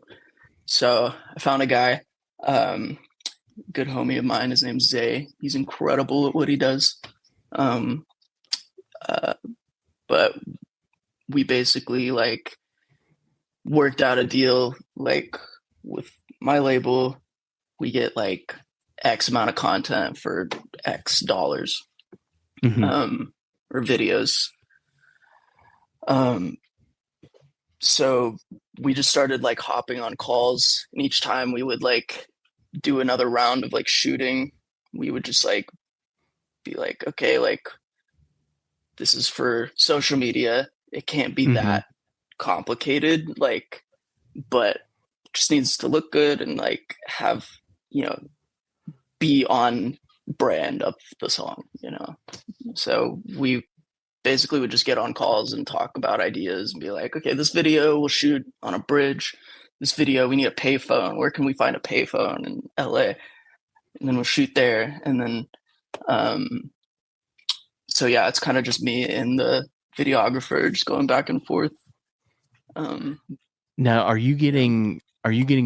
[SPEAKER 4] So I found a guy, good homie of mine. His name's Zay. He's incredible at what he does. But we basically like worked out a deal like with my label. We get like X amount of content for X dollars, or videos. So we just started like hopping on calls, and each time we would like do another round of like shooting. We would just like be like, okay, like this is for social media. It can't be that complicated, like, but it just needs to look good and like have, be on brand of the song, So we basically would just get on calls and talk about ideas and be like, okay, this video we'll shoot on a bridge. This video we need a payphone. Where can we find a payphone in LA? And then we'll shoot there. And then so yeah, it's kind of just me and the videographer just going back and forth.
[SPEAKER 1] Now, are you getting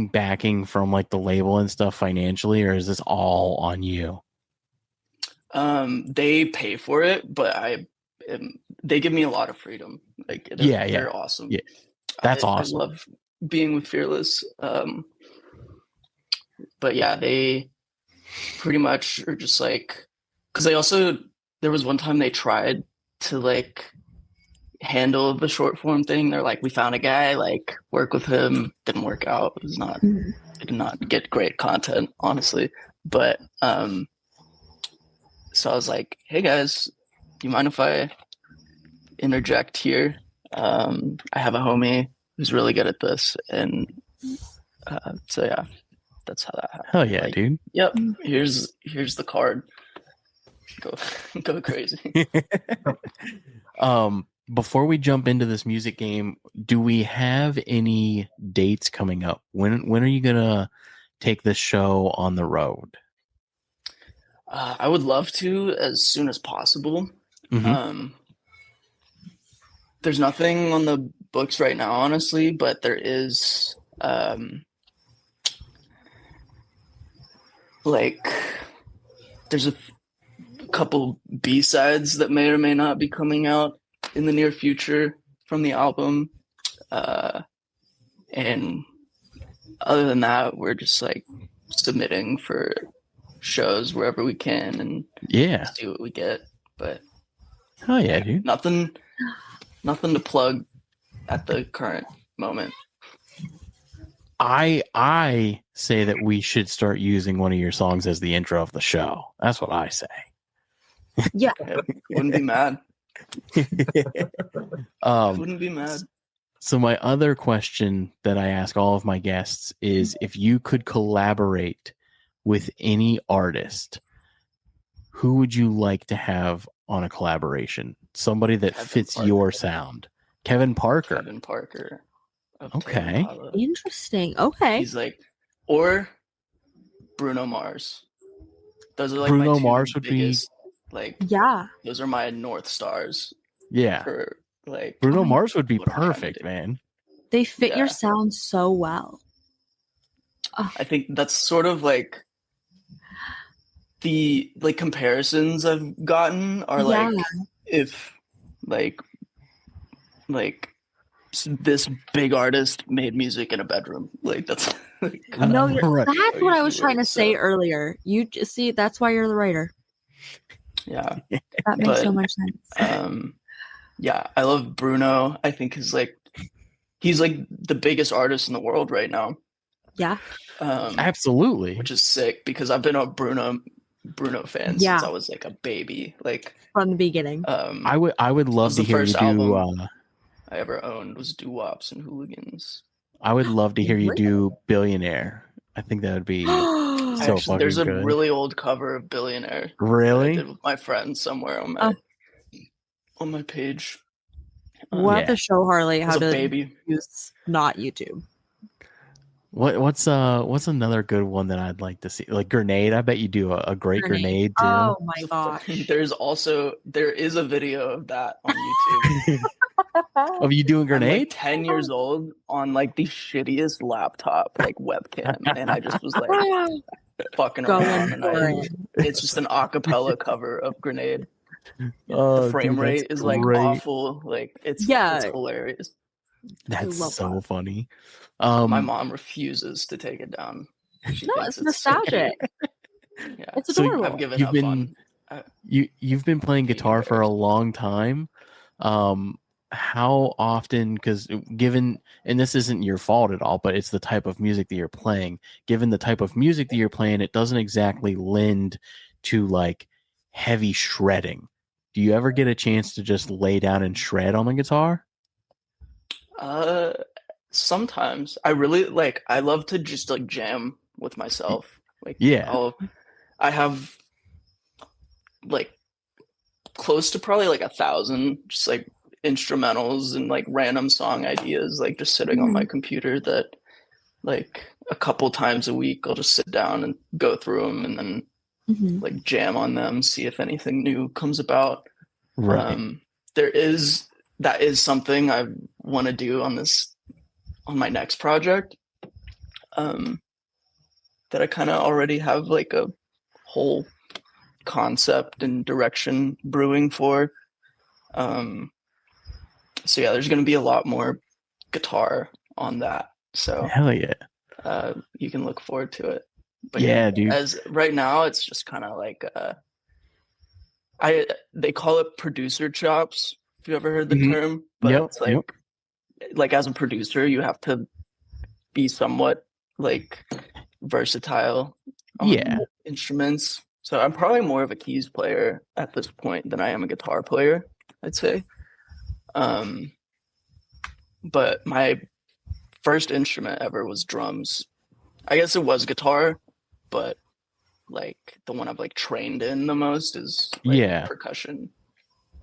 [SPEAKER 1] backing from like the label and stuff financially, or is this all on you?
[SPEAKER 4] They pay for it, but they give me a lot of freedom. Like, they're awesome.
[SPEAKER 1] Yeah, that's awesome.
[SPEAKER 4] I love being with Fearless. But yeah, they pretty much are just like, because there was one time they tried to like handle the short form thing. They're like, we found a guy, like work with him. Didn't work out. It did not get great content, honestly. But so I was like, hey guys, do you mind if I interject here? I have a homie who's really good at this. And so yeah, that's how that happened.
[SPEAKER 1] Hell yeah, dude.
[SPEAKER 4] Yep. Here's the card. Go crazy.
[SPEAKER 1] Before we jump into this music game, do we have any dates coming up? When are you gonna take this show on the road?
[SPEAKER 4] I would love to as soon as possible. There's nothing on the books right now, honestly, but there is like there's a couple B-sides that may or may not be coming out in the near future from the album. And other than that, we're just like submitting for shows wherever we can and see what we get. But
[SPEAKER 1] oh yeah, dude.
[SPEAKER 4] Nothing to plug at the current moment.
[SPEAKER 1] I say that we should start using one of your songs as the intro of the show. That's what I say.
[SPEAKER 3] Yeah.
[SPEAKER 4] Wouldn't be mad. Wouldn't be mad.
[SPEAKER 1] So my other question that I ask all of my guests is, if you could collaborate with any artist, who would you like to have on a collaboration? Somebody that fits your sound. Kevin Parker. Okay.
[SPEAKER 3] Interesting. Okay.
[SPEAKER 4] He's like, or Bruno Mars. Those are like
[SPEAKER 1] Bruno
[SPEAKER 4] my two
[SPEAKER 1] Mars would
[SPEAKER 4] biggest,
[SPEAKER 1] be
[SPEAKER 4] like,
[SPEAKER 3] yeah.
[SPEAKER 4] Those are my North Stars.
[SPEAKER 1] Yeah.
[SPEAKER 4] For like
[SPEAKER 1] Bruno Mars would be perfect, man.
[SPEAKER 3] They fit your sound so well.
[SPEAKER 4] I think that's sort of like the like comparisons I've gotten are like if like this big artist made music in a bedroom. Like that's
[SPEAKER 3] that's what I was trying to say earlier. You just see, that's why you're the writer.
[SPEAKER 4] Yeah.
[SPEAKER 3] That makes so much sense.
[SPEAKER 4] Yeah, I love Bruno. I think he's like the biggest artist in the world right now.
[SPEAKER 3] Yeah.
[SPEAKER 1] Absolutely.
[SPEAKER 4] Which is sick because I've been a Bruno Bruno fan
[SPEAKER 3] Yeah.
[SPEAKER 4] since I was like a baby. Like
[SPEAKER 3] from the beginning.
[SPEAKER 1] I would love
[SPEAKER 4] was
[SPEAKER 1] to
[SPEAKER 4] the
[SPEAKER 1] hear you
[SPEAKER 4] first
[SPEAKER 1] do.
[SPEAKER 4] album I ever owned was Doo Wops and Hooligans.
[SPEAKER 1] I would love to hear you
[SPEAKER 3] Really?
[SPEAKER 1] do Billionaire. I think that would be so
[SPEAKER 4] Actually, there's
[SPEAKER 1] fucking
[SPEAKER 4] a
[SPEAKER 1] good.
[SPEAKER 4] really old cover of Billionaire that I
[SPEAKER 1] Really?
[SPEAKER 4] did with my friend somewhere on my page.
[SPEAKER 3] We'll have
[SPEAKER 1] Yeah.
[SPEAKER 3] to show Harley how
[SPEAKER 4] As a
[SPEAKER 3] to
[SPEAKER 4] baby.
[SPEAKER 3] use not YouTube.
[SPEAKER 1] What's another good one that I'd like to see? Like Grenade. I bet you do a great Grenade too.
[SPEAKER 3] Oh my gosh.
[SPEAKER 4] There is a video of that on YouTube.
[SPEAKER 1] Of you doing
[SPEAKER 4] I'm
[SPEAKER 1] Grenade?
[SPEAKER 4] like 10 years old on like the shittiest laptop like webcam, and I just was like fucking
[SPEAKER 3] Going
[SPEAKER 4] around, and
[SPEAKER 3] for it.
[SPEAKER 4] it's just an acapella cover of Grenade.
[SPEAKER 1] Oh,
[SPEAKER 4] The frame
[SPEAKER 1] dude, that's
[SPEAKER 4] rate is like
[SPEAKER 1] great.
[SPEAKER 4] awful. Like it's hilarious.
[SPEAKER 1] That's
[SPEAKER 3] love
[SPEAKER 1] so
[SPEAKER 3] that.
[SPEAKER 1] funny.
[SPEAKER 4] My mom refuses to take it down. She
[SPEAKER 3] No,
[SPEAKER 4] thinks
[SPEAKER 3] it's
[SPEAKER 4] so
[SPEAKER 3] nostalgic.
[SPEAKER 4] cute. Yeah,
[SPEAKER 3] It's
[SPEAKER 1] So
[SPEAKER 3] adorable.
[SPEAKER 4] I've given
[SPEAKER 1] you've
[SPEAKER 4] up
[SPEAKER 1] been
[SPEAKER 4] on.
[SPEAKER 1] you've been playing guitar for a long time. How often, because given, and this isn't your fault at all, but it's the type of music that you're playing. Given the type of music that you're playing, it doesn't exactly lend to like heavy shredding. Do you ever get a chance to just lay down and shred on the guitar?
[SPEAKER 4] Sometimes I love to just like jam with myself. Like
[SPEAKER 1] Yeah.
[SPEAKER 4] I have like close to probably like 1,000 just like instrumentals and like random song ideas like just sitting on my computer that like a couple times a week I'll just sit down and go through them and then like jam on them, see if anything new comes about.
[SPEAKER 1] Right.
[SPEAKER 4] That is something I want to do on my next project. That I kind of already have like a whole concept and direction brewing for. So yeah, there's going to be a lot more guitar on that. So
[SPEAKER 1] Hell yeah.
[SPEAKER 4] You can look forward to it. But
[SPEAKER 1] yeah, dude.
[SPEAKER 4] As right now, it's just kind of like they call it producer chops. If you ever heard the term, but it's like as a producer, you have to be somewhat like versatile on instruments. So I'm probably more of a keys player at this point than I am a guitar player, I'd say. But my first instrument ever was drums. I guess it was guitar, but like the one I've like trained in the most is like percussion.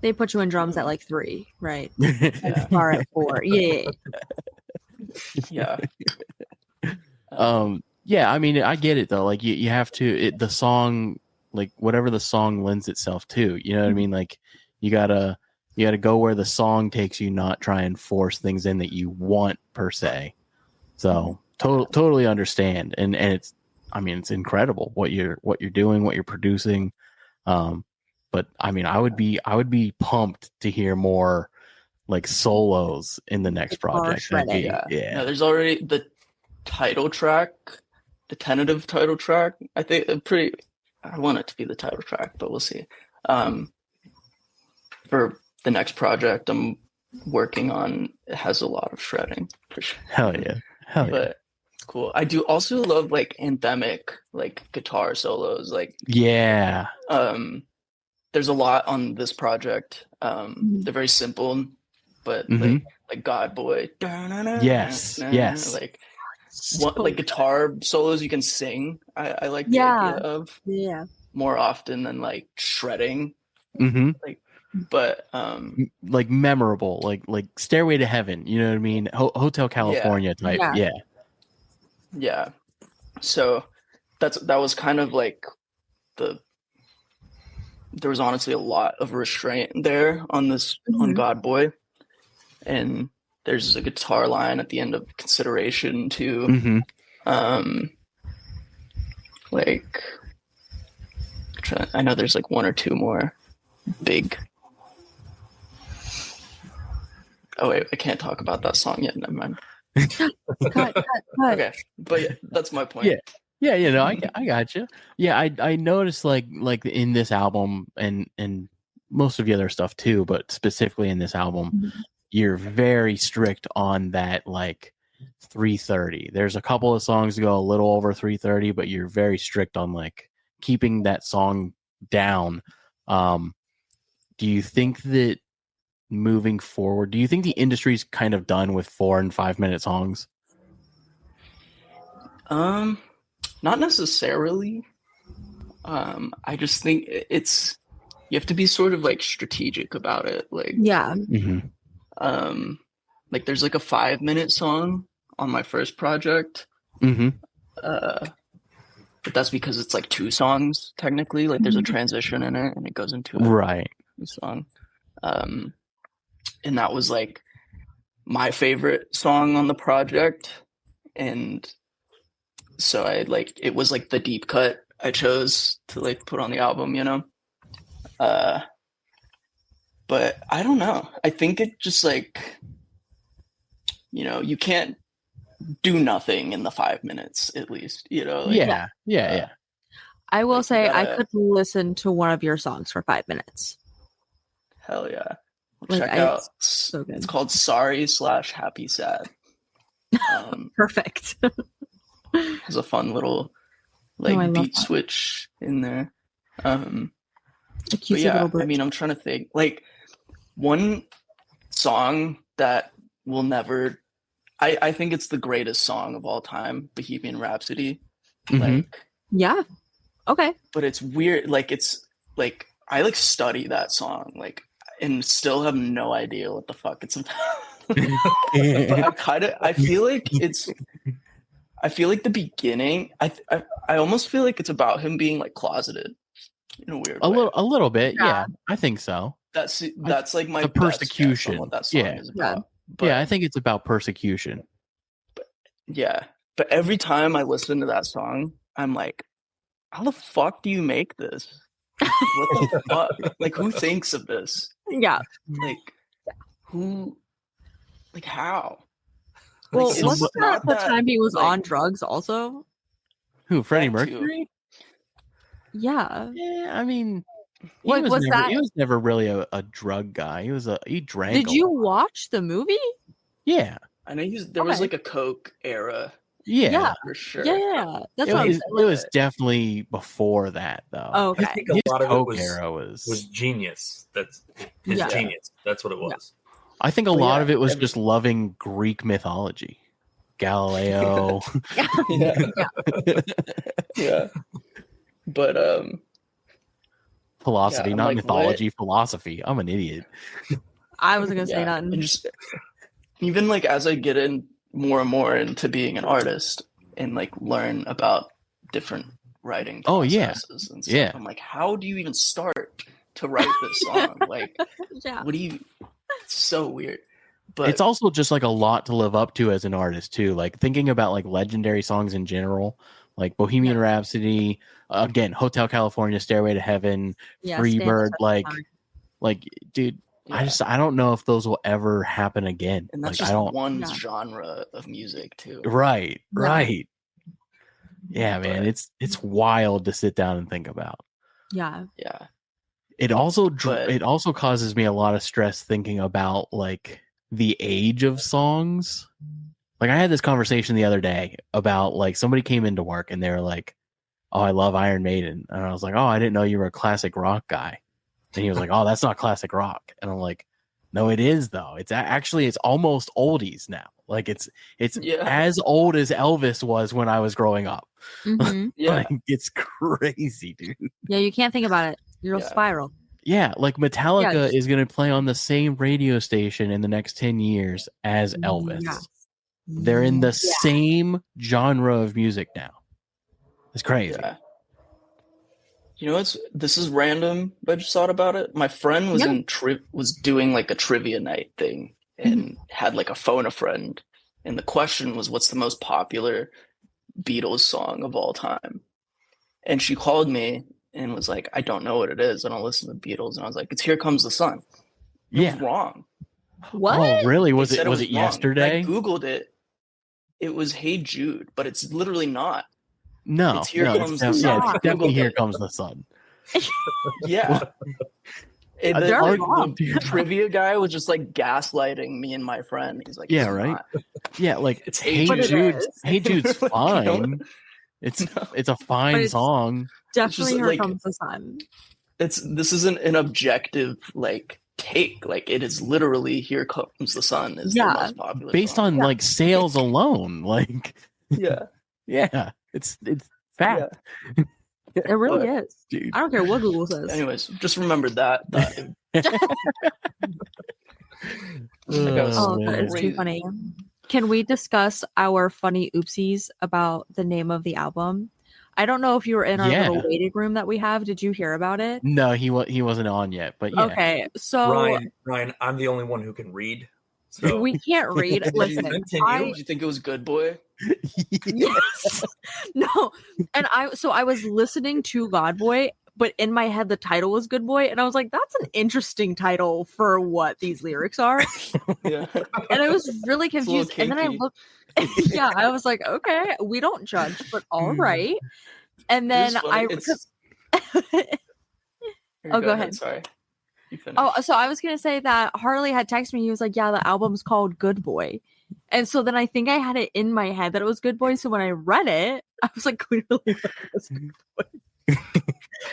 [SPEAKER 3] They put you in drums at like 3, right?
[SPEAKER 4] Yeah.
[SPEAKER 3] Guitar at 4. Yeah.
[SPEAKER 4] Yeah.
[SPEAKER 1] Yeah, I mean, I get it though. Like you have to, the song, like whatever the song lends itself to, you know what I mean? Like you gotta go where the song takes you, not try and force things in that you want per se. So totally understand. And it's, I mean, it's incredible what you're doing, what you're producing. But I mean, I would be pumped to hear more like solos in the next project.
[SPEAKER 4] Yeah. No, there's already the title track, the tentative title track. I think I want it to be the title track, but we'll see. For the next project I'm working on, it has a lot of shredding for sure.
[SPEAKER 1] Hell yeah.
[SPEAKER 4] But it's cool. I do also love like anthemic like guitar solos. Like there's a lot on this project. They're very simple, but like God Boy.
[SPEAKER 1] Yes.
[SPEAKER 4] Like like guitar solos you can sing. I like the idea of more often than like shredding. Like, but
[SPEAKER 1] like memorable, like Stairway to Heaven. You know what I mean? Hotel California type. Yeah.
[SPEAKER 4] So that was kind of like there was honestly a lot of restraint there on this on God Boy, and there's a guitar line at the end of Consideration too. Like I know there's like one or two more big. Oh wait, I can't talk about that song yet. Never mind.
[SPEAKER 3] Cut.
[SPEAKER 4] Okay, but yeah, that's my point.
[SPEAKER 1] Yeah, you know, I got you. Yeah, I noticed like in this album and most of the other stuff too, but specifically in this album, you're very strict on that like 3:30. There's a couple of songs that go a little over 3:30, but you're very strict on like keeping that song down. Do you think that moving forward, do you think the industry's kind of done with 4 and 5 minute songs?
[SPEAKER 4] Not necessarily. I just think you have to be sort of like strategic about it. Like,
[SPEAKER 3] Yeah.
[SPEAKER 4] like there's like a 5-minute song on my first project. But that's because it's like 2 songs technically. Like there's a transition in it and it goes into
[SPEAKER 1] Right.
[SPEAKER 4] a song. And that was like my favorite song on the project. And so it was like the deep cut I chose to like put on the album, you know? But I don't know. I think it just like, you know, you can't do nothing in the 5 minutes at least, you know? Like,
[SPEAKER 1] Yeah.
[SPEAKER 3] I will
[SPEAKER 4] Like,
[SPEAKER 3] say
[SPEAKER 4] you
[SPEAKER 3] I
[SPEAKER 4] gotta-
[SPEAKER 3] could listen to one of your songs for 5 minutes.
[SPEAKER 4] Hell yeah.
[SPEAKER 3] Like,
[SPEAKER 4] Check out.
[SPEAKER 3] so good.
[SPEAKER 4] It's called Sorry/Happy Sad.
[SPEAKER 3] Perfect.
[SPEAKER 4] Has a fun little like
[SPEAKER 3] I love
[SPEAKER 4] beat
[SPEAKER 3] that.
[SPEAKER 4] switch in there.
[SPEAKER 3] A
[SPEAKER 4] But
[SPEAKER 3] cutesy
[SPEAKER 4] yeah,
[SPEAKER 3] little bridge.
[SPEAKER 4] I mean, I'm trying to think. Like one song that will never. I think it's the greatest song of all time, Bohemian Rhapsody. Like,
[SPEAKER 3] Yeah. Okay.
[SPEAKER 4] but it's weird. Like it's like I like study that song like and still have no idea what the fuck it's about. But I feel like the beginning. I almost feel like it's about him being like closeted in a weird way.
[SPEAKER 1] A little bit.
[SPEAKER 3] Yeah.
[SPEAKER 1] Yeah, I think so.
[SPEAKER 4] That's like my
[SPEAKER 1] the
[SPEAKER 4] best guess on
[SPEAKER 1] persecution.
[SPEAKER 4] what that song
[SPEAKER 1] Yeah.
[SPEAKER 4] is about.
[SPEAKER 3] Yeah.
[SPEAKER 4] But,
[SPEAKER 1] Yeah, I think it's about persecution.
[SPEAKER 4] yeah. But every time I listen to that song, I'm like, how the fuck do you make this? What the fuck? Like, who thinks of this?
[SPEAKER 3] Yeah.
[SPEAKER 4] Like, who? Like, how?
[SPEAKER 3] Well,
[SPEAKER 4] Like, it's
[SPEAKER 3] wasn't
[SPEAKER 4] not
[SPEAKER 3] that the time he was
[SPEAKER 4] like,
[SPEAKER 3] on drugs also?
[SPEAKER 1] Who, Freddie
[SPEAKER 4] That too.
[SPEAKER 1] Mercury?
[SPEAKER 3] Yeah.
[SPEAKER 1] Yeah, I mean,
[SPEAKER 3] Like, was that-
[SPEAKER 1] he was never really a drug guy. He drank.
[SPEAKER 3] Did
[SPEAKER 1] a
[SPEAKER 3] you
[SPEAKER 1] lot.
[SPEAKER 3] watch the movie?
[SPEAKER 1] Yeah,
[SPEAKER 4] I know there was
[SPEAKER 3] Okay.
[SPEAKER 4] like a Coke era
[SPEAKER 3] Yeah.
[SPEAKER 4] for sure.
[SPEAKER 3] Yeah. That's
[SPEAKER 1] It
[SPEAKER 3] what I'm
[SPEAKER 1] was,
[SPEAKER 3] saying.
[SPEAKER 1] it was definitely before that, though.
[SPEAKER 3] Oh,
[SPEAKER 5] I
[SPEAKER 3] okay.
[SPEAKER 5] think a
[SPEAKER 1] His
[SPEAKER 5] lot of it
[SPEAKER 1] Coke era
[SPEAKER 5] was genius. That's his
[SPEAKER 3] Yeah.
[SPEAKER 5] genius. That's what it was.
[SPEAKER 1] I think a
[SPEAKER 4] But
[SPEAKER 1] lot
[SPEAKER 4] yeah,
[SPEAKER 1] of it was just loving Greek mythology, Galileo.
[SPEAKER 4] Yeah. Yeah. But
[SPEAKER 1] Philosophy,
[SPEAKER 4] Yeah, I'm
[SPEAKER 1] not
[SPEAKER 4] like,
[SPEAKER 1] mythology, philosophy. I'm an idiot.
[SPEAKER 3] I wasn't gonna say
[SPEAKER 4] yeah,
[SPEAKER 3] nothing.
[SPEAKER 4] and just even like as I get in more and more into being an artist and like learn about different writing
[SPEAKER 1] Oh, yeah.
[SPEAKER 4] processes and stuff,
[SPEAKER 1] Yeah.
[SPEAKER 4] I'm like, how do you even start to write this song? Like,
[SPEAKER 3] Yeah.
[SPEAKER 4] what do you? It's so weird. But
[SPEAKER 1] It's also just like a lot to live up to as an artist too. Like thinking about like legendary songs in general, like Bohemian Rhapsody, again, Hotel California, Stairway to Heaven,
[SPEAKER 3] Yeah,
[SPEAKER 1] Free
[SPEAKER 3] stand the
[SPEAKER 1] Bird,
[SPEAKER 3] test of
[SPEAKER 1] like
[SPEAKER 3] time.
[SPEAKER 1] dude,
[SPEAKER 4] yeah.
[SPEAKER 1] I don't know if those will ever happen again.
[SPEAKER 4] and that's
[SPEAKER 1] Like
[SPEAKER 4] just
[SPEAKER 1] I don't
[SPEAKER 4] one
[SPEAKER 3] Yeah.
[SPEAKER 4] genre of music too.
[SPEAKER 1] right. Yeah, man,
[SPEAKER 4] But-
[SPEAKER 1] it's wild to sit down and think about.
[SPEAKER 3] Yeah.
[SPEAKER 4] Yeah.
[SPEAKER 1] It also
[SPEAKER 4] But-
[SPEAKER 1] it also causes me a lot of stress thinking about like the age of songs. Like I had this conversation the other day about like somebody came into work and they were like, "Oh, I love Iron Maiden," and I was like, "Oh, I didn't know you were a classic rock guy." And he was like, "Oh, that's not classic rock," and I'm like, "No, it is though. It's actually it's almost oldies now. Like it's
[SPEAKER 4] Yeah.
[SPEAKER 1] as old as Elvis was when I was growing up.
[SPEAKER 3] hmm
[SPEAKER 4] Yeah.
[SPEAKER 1] Like it's crazy, dude."
[SPEAKER 3] Yeah. You can't think about it. You'll
[SPEAKER 4] Yeah.
[SPEAKER 3] spiral.
[SPEAKER 1] Yeah, like Metallica
[SPEAKER 3] just-
[SPEAKER 1] is going to play on the same radio station in the next 10 years as Elvis.
[SPEAKER 3] Yeah.
[SPEAKER 1] They're in the same genre of music now. It's crazy.
[SPEAKER 4] Yeah. You know this is random, but I just thought about it. My friend was
[SPEAKER 3] Yeah.
[SPEAKER 4] was doing like a trivia night thing and had like a phone a friend, and the question was, what's the most popular Beatles song of all time? And she called me and was like, I don't know what it is. I don't listen to the Beatles. And I was like, it's Here Comes the Sun. It
[SPEAKER 1] Yeah.
[SPEAKER 4] was wrong.
[SPEAKER 3] What?
[SPEAKER 1] Oh, really?
[SPEAKER 4] They
[SPEAKER 1] Was
[SPEAKER 4] said
[SPEAKER 1] it
[SPEAKER 4] wrong.
[SPEAKER 1] yesterday?
[SPEAKER 4] I Googled it. It was Hey Jude, but it's literally not.
[SPEAKER 1] No.
[SPEAKER 4] It's Here
[SPEAKER 1] no,
[SPEAKER 4] Comes the
[SPEAKER 1] yeah,
[SPEAKER 3] Sun.
[SPEAKER 1] it's definitely
[SPEAKER 4] Googled
[SPEAKER 1] Here
[SPEAKER 4] it.
[SPEAKER 1] Comes the Sun.
[SPEAKER 4] Yeah. And
[SPEAKER 1] They're
[SPEAKER 3] wrong.
[SPEAKER 4] the trivia guy was just like gaslighting me and my friend. He's like,
[SPEAKER 1] Yeah,
[SPEAKER 4] "It's
[SPEAKER 1] right?
[SPEAKER 4] not."
[SPEAKER 1] Yeah, like
[SPEAKER 4] It's
[SPEAKER 1] Hey
[SPEAKER 3] But it
[SPEAKER 1] Jude's
[SPEAKER 3] is.
[SPEAKER 1] Hey Jude's
[SPEAKER 4] Like,
[SPEAKER 1] fine.
[SPEAKER 4] you know?
[SPEAKER 1] It's
[SPEAKER 4] No.
[SPEAKER 1] a fine
[SPEAKER 3] it's-
[SPEAKER 1] song.
[SPEAKER 3] Definitely Here
[SPEAKER 4] like,
[SPEAKER 3] Comes the Sun.
[SPEAKER 4] This isn't an objective like take. Like it is literally Here Comes the Sun is the most popular
[SPEAKER 1] based
[SPEAKER 4] song.
[SPEAKER 1] on like sales alone. Like
[SPEAKER 4] Yeah.
[SPEAKER 1] it's fact.
[SPEAKER 4] Yeah.
[SPEAKER 3] It really is.
[SPEAKER 1] Dude.
[SPEAKER 3] I don't care what Google says.
[SPEAKER 4] Anyways, just remember that.
[SPEAKER 3] That is too funny. Can we discuss our funny oopsies about the name of the album? I don't know if you were in our little waiting room that we have. Did you hear about it?
[SPEAKER 1] No, he wasn't on yet, but yeah.
[SPEAKER 3] Okay, so
[SPEAKER 5] Ryan, I'm the only one who can read. So
[SPEAKER 3] we can't read. Listen,
[SPEAKER 4] did you think it was Good Boy?
[SPEAKER 3] Yes. No. And I was listening to God Boy, but in my head the title was Good Boy, and I was like, that's an interesting title for what these lyrics are.
[SPEAKER 4] Yeah.
[SPEAKER 3] And I was really confused. And then I looked I was like, okay, we don't judge, but all right. And then go ahead.
[SPEAKER 4] Sorry.
[SPEAKER 3] So I was gonna say that Harley had texted me. He was like, "Yeah, the album's called Good Boy," and so then I think I had it in my head that it was Good Boy. So when I read it, I was like, "Clearly, that was Good Boy." And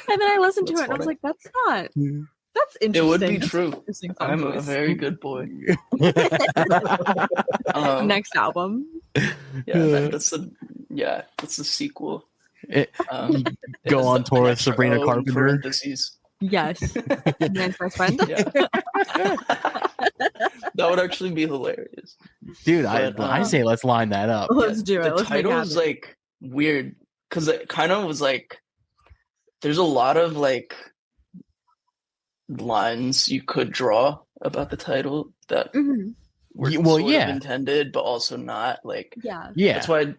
[SPEAKER 3] then I listened to it, and I was like, "That's not. That's interesting."
[SPEAKER 4] It would be true. I'm a very good boy.
[SPEAKER 3] Next album.
[SPEAKER 4] That's the sequel.
[SPEAKER 1] Go on tour with Sabrina Carpenter.
[SPEAKER 3] Yes. Man's best friend.
[SPEAKER 4] That would actually be hilarious.
[SPEAKER 1] Dude, I say let's line that up.
[SPEAKER 3] Let's do it.
[SPEAKER 4] The title was like weird because it kind of was like there's a lot of like lines you could draw about the title that were sort of intended, but also not. Like that's why I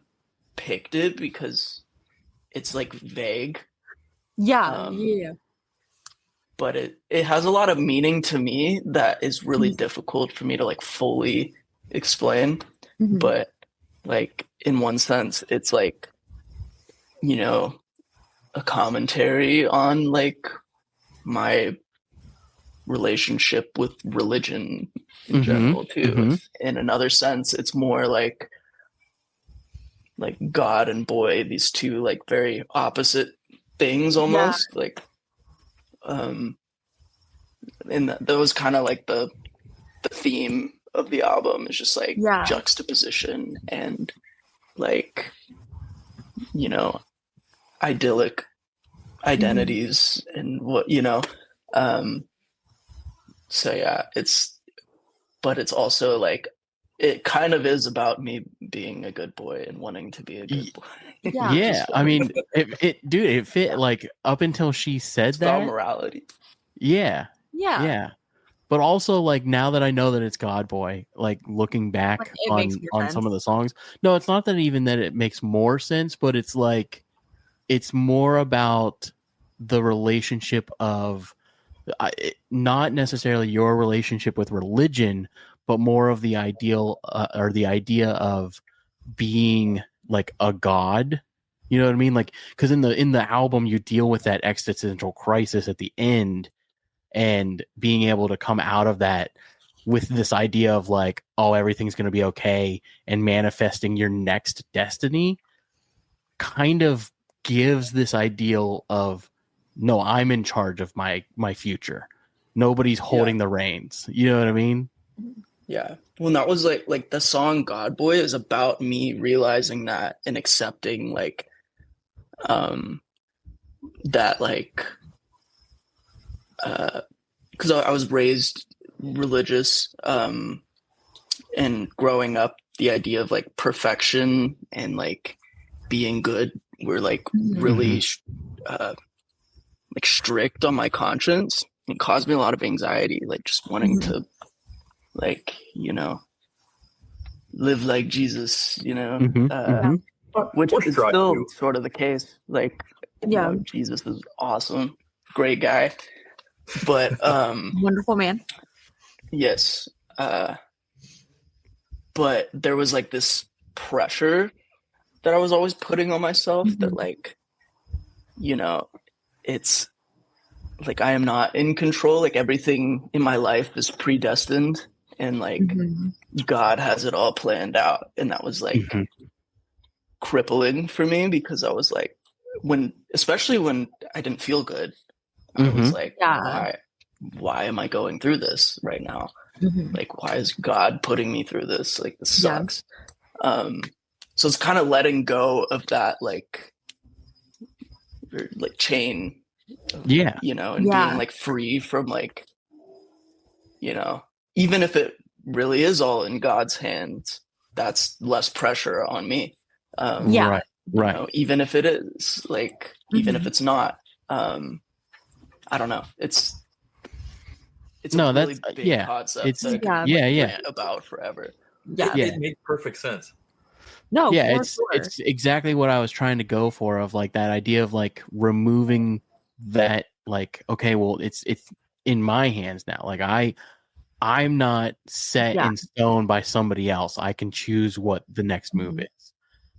[SPEAKER 4] picked it, because it's like vague. But it has a lot of meaning to me that is really difficult for me to like fully explain. But like in one sense, it's like, you know, a commentary on like my relationship with religion in general too. In another sense, it's more like God and boy, these two like very opposite things almost. Like and that was kind of like the theme of the album, is just like juxtaposition and like, you know, idyllic identities and what, you know. So yeah, it's also like it kind of is about me being a good boy and wanting to be a good boy.
[SPEAKER 1] I mean, it fit like up until she said that.
[SPEAKER 4] About morality.
[SPEAKER 1] Yeah. But also, like, now that I know that it's God Boy, like looking back on some of the songs, no, it's not that even that it makes more sense, but it's like it's more about the relationship of not necessarily your relationship with religion, but more of the ideal or the idea of being like a god. You know what I mean? Like, because in the album you deal with that existential crisis at the end, and being able to come out of that with this idea of like, oh, everything's going to be okay, and manifesting your next destiny kind of gives this ideal of, no, I'm in charge of my future. Nobody's holding the reins. You know what I mean?
[SPEAKER 4] Yeah. Well, that was like the song God Boy is about me realizing that and accepting like that, like because I was raised religious, and growing up, the idea of like perfection and like being good were like really like strict on my conscience. It caused me a lot of anxiety, like just wanting to like, you know, live like Jesus, you know, which is still sort of the case. Like, you know, Jesus is awesome, great guy. But
[SPEAKER 3] wonderful man.
[SPEAKER 4] Yes. But there was like this pressure that I was always putting on myself that like, you know, it's like I am not in control. Like everything in my life is predestined, and like God has it all planned out. And that was like crippling for me, because I was like, especially when I didn't feel good, I was like, why am I going through this right now? Like, why is God putting me through this? Like, this sucks. So it's kind of letting go of that, like chain, you know, and being like free from like, you know, even if it really is all in God's hands, that's less pressure on me.
[SPEAKER 1] Right.
[SPEAKER 4] You know, even if it is like, even if it's not, I don't know. It's a really big concept that I could rant about forever.
[SPEAKER 5] It makes perfect sense.
[SPEAKER 3] No,
[SPEAKER 1] it's exactly what I was trying to go for, of like that idea of like removing that, like, okay, well, it's in my hands now. Like I'm not set in stone by somebody else. I can choose what the next move is.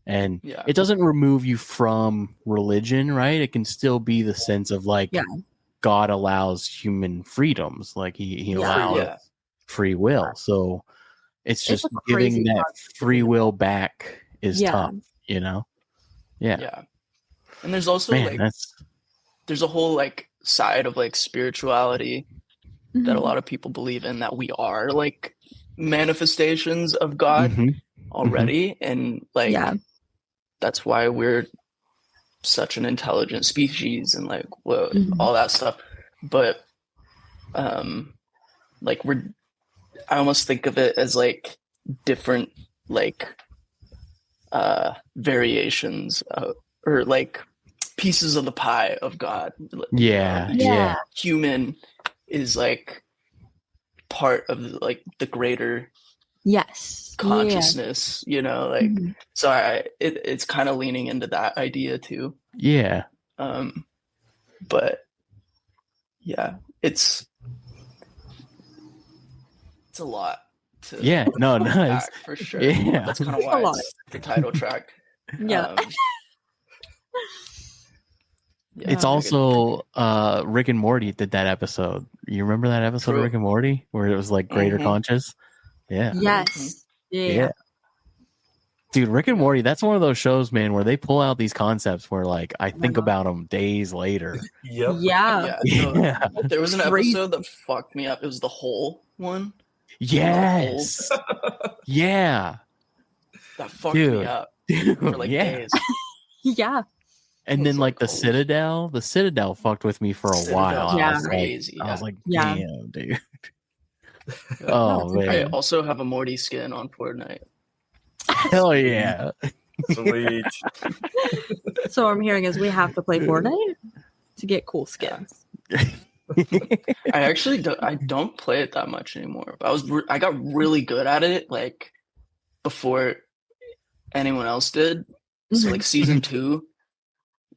[SPEAKER 1] And it doesn't remove you from religion, right? It can still be the sense of like God allows human freedoms, like he allows free will. So it's just giving that free will back is tough, you know? Yeah.
[SPEAKER 4] And there's also there's a whole like side of like spirituality that a lot of people believe in, that we are like manifestations of God already. And like, that's why we're such an intelligent species and like all that stuff. But like I almost think of it as like different like variations or like pieces of the pie of God. Human is like part of like the greater consciousness, you know, like so it's kind of leaning into that idea too. But yeah, it's a lot to unpack, for sure. That's kind of why it's the title track.
[SPEAKER 1] It's also Rick and Morty did that episode. You remember that episode of Rick and Morty where it was like greater conscious? Yeah. Dude, Rick and Morty, that's one of those shows, man, where they pull out these concepts where like I think about them days later.
[SPEAKER 4] There was an episode that fucked me up. It was the whole one.
[SPEAKER 1] Yes. That
[SPEAKER 4] fucked me up for like days.
[SPEAKER 1] And then like the Citadel fucked with me for a while.
[SPEAKER 4] I was
[SPEAKER 1] like, damn, dude. Man.
[SPEAKER 4] I also have a Morty skin on Fortnite.
[SPEAKER 1] Hell yeah.
[SPEAKER 5] Sweet.
[SPEAKER 3] So what I'm hearing is we have to play Fortnite to get cool skins.
[SPEAKER 4] I don't play it that much anymore. I got really good at it like before anyone else did. So like season 2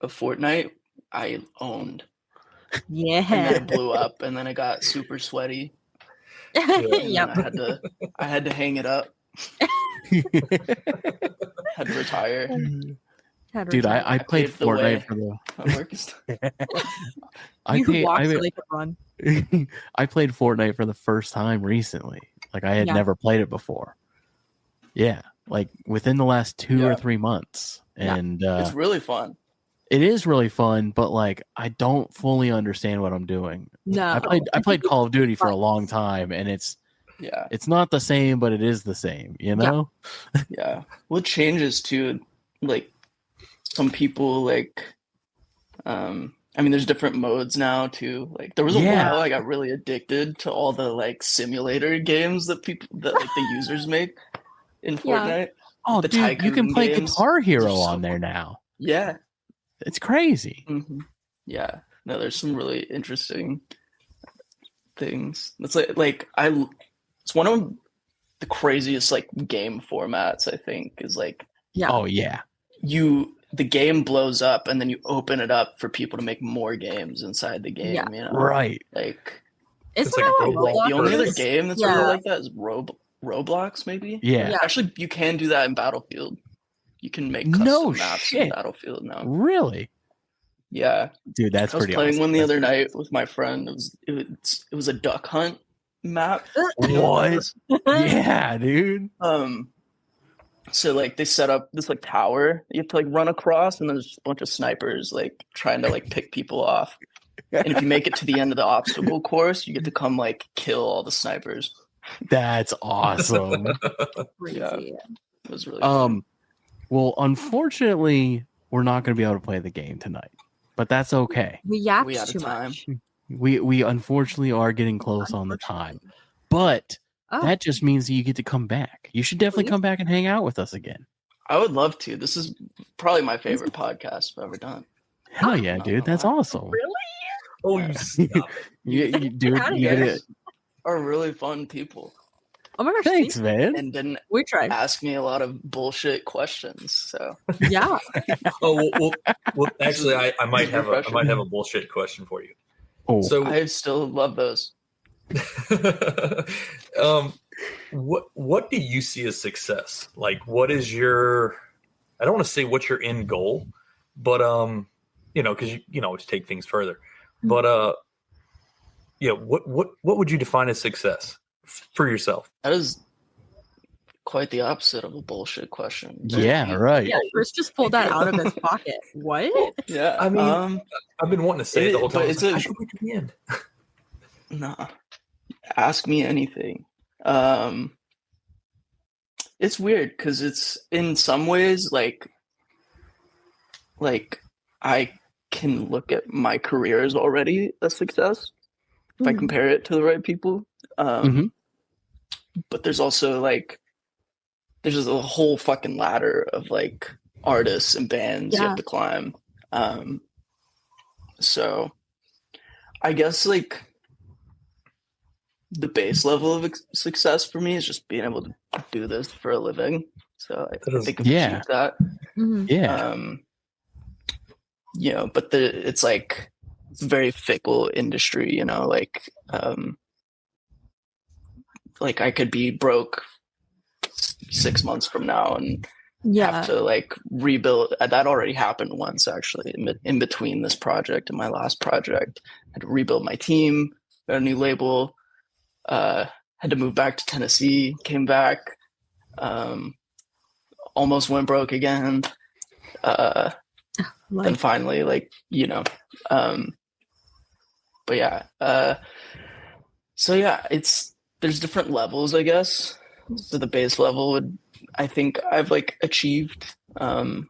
[SPEAKER 4] of Fortnite, I owned. And then it blew up, and then it got super sweaty. I had to hang it up. Had to retire.
[SPEAKER 1] Dude, I played Fortnite for the. I played Fortnite for the first time recently. Like I had never played it before. Yeah, like within the last 2 or 3 months, and
[SPEAKER 4] it's really fun.
[SPEAKER 1] It is really fun, but like I don't fully understand what I'm doing.
[SPEAKER 3] No,
[SPEAKER 1] I played Call of Duty for a long time, and it's not the same, but it is the same. You know?
[SPEAKER 4] Well, it changes too. Like some people like, I mean, there's different modes now too. Like there was a while I got really addicted to all the like simulator games that like the users make in Fortnite.
[SPEAKER 1] Oh, dude, you can play Guitar Hero on there now.
[SPEAKER 4] Yeah.
[SPEAKER 1] It's crazy.
[SPEAKER 4] Yeah. No, there's some really interesting things. It's it's one of the craziest like game formats, I think, is like the game blows up and then you open it up for people to make more games inside the game, you know?
[SPEAKER 1] Right.
[SPEAKER 4] Like
[SPEAKER 3] it's
[SPEAKER 4] like
[SPEAKER 3] Roblox.
[SPEAKER 4] The only other game that's really like that is Roblox, maybe. Actually, you can do that in Battlefield. You can make custom maps in Battlefield now.
[SPEAKER 1] Really?
[SPEAKER 4] Yeah,
[SPEAKER 1] dude, that's pretty.
[SPEAKER 4] I was playing one the other night with my friend. It was a duck hunt map.
[SPEAKER 1] What? Yeah, dude.
[SPEAKER 4] So like they set up this like tower you have to like run across, and there's just a bunch of snipers like trying to like pick people off. And if you make it to the end of the obstacle course, you get to come like kill all the snipers.
[SPEAKER 1] That's awesome.
[SPEAKER 3] Crazy.
[SPEAKER 4] Yeah. It was really fun.
[SPEAKER 1] Well, unfortunately, we're not going to be able to play the game tonight, but that's okay.
[SPEAKER 3] We yapped
[SPEAKER 4] We out
[SPEAKER 3] too
[SPEAKER 4] of time.
[SPEAKER 3] much.
[SPEAKER 1] We unfortunately are getting close on the time, but that just means that you get to come back. You should definitely come back and hang out with us again.
[SPEAKER 4] I would love to. This is probably my favorite podcast I've ever done.
[SPEAKER 1] Hell yeah, dude! That's awesome.
[SPEAKER 3] Really?
[SPEAKER 5] Oh, you stop it.
[SPEAKER 1] Dude,
[SPEAKER 3] How do
[SPEAKER 1] you
[SPEAKER 3] you
[SPEAKER 1] get
[SPEAKER 4] guys
[SPEAKER 1] it.
[SPEAKER 4] are really fun people
[SPEAKER 3] Oh my gosh!
[SPEAKER 1] Thanks, man.
[SPEAKER 4] and didn't
[SPEAKER 3] We tried.
[SPEAKER 4] ask me a lot of bullshit questions. So
[SPEAKER 3] Yeah.
[SPEAKER 5] Oh, well actually, I might have
[SPEAKER 4] Refreshing.
[SPEAKER 5] a bullshit question for you.
[SPEAKER 1] Oh,
[SPEAKER 5] So,
[SPEAKER 4] I still love those.
[SPEAKER 5] what do you see as success? Like, what is your? I don't want to say what's your end goal, but because you can always take things further. But what would you define as success for yourself?
[SPEAKER 4] That is quite the opposite of a bullshit question.
[SPEAKER 1] yeah, right.
[SPEAKER 3] Yeah. Chris just pulled that out of his pocket. What?
[SPEAKER 4] Yeah.
[SPEAKER 5] I mean, I've been wanting to say it the whole time.
[SPEAKER 4] but it's
[SPEAKER 5] I should wait to the end.
[SPEAKER 4] nah. Ask me anything. It's weird because it's in some ways like I can look at my career as already a success if I compare it to the right people.
[SPEAKER 1] Mhm.
[SPEAKER 4] But there's also like there's just a whole fucking ladder of like artists and bands you
[SPEAKER 3] Yeah.
[SPEAKER 4] have to climb. So I guess like the base level of success for me is just being able to do this for a living. So I think I've
[SPEAKER 1] Yeah.
[SPEAKER 4] achieved that.
[SPEAKER 3] Mhm.
[SPEAKER 1] Yeah.
[SPEAKER 4] But it's like it's a very fickle industry, like I could be broke 6 months from now and
[SPEAKER 3] Yeah.
[SPEAKER 4] have to like rebuild. That already happened once actually in between this project and my last project. I had to rebuild my team, got a new label, had to move back to Tennessee, came back, almost went broke again. Then finally, but yeah. So yeah, there's different levels, I guess. So the base level I think I've like achieved. I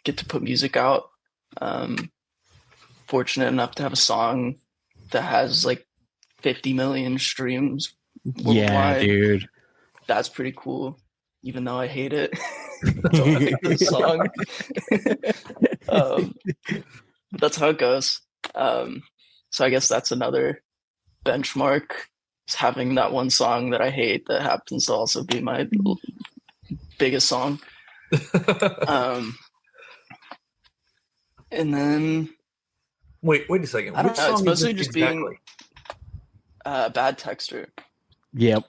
[SPEAKER 4] get to put music out. Fortunate enough to have a song that has like 50 million streams worldwide.
[SPEAKER 1] Yeah, dude.
[SPEAKER 4] That's pretty cool, even though I hate it. I don't like the song. But that's how it goes. So I guess that's another benchmark, is having that one song that I hate that happens to also be my biggest song. And then
[SPEAKER 5] Wait a second.
[SPEAKER 4] I don't
[SPEAKER 5] Which
[SPEAKER 4] know, it's
[SPEAKER 5] song is
[SPEAKER 4] mostly
[SPEAKER 5] it
[SPEAKER 4] just
[SPEAKER 5] exactly?
[SPEAKER 4] being Bad Texter.
[SPEAKER 1] Yep.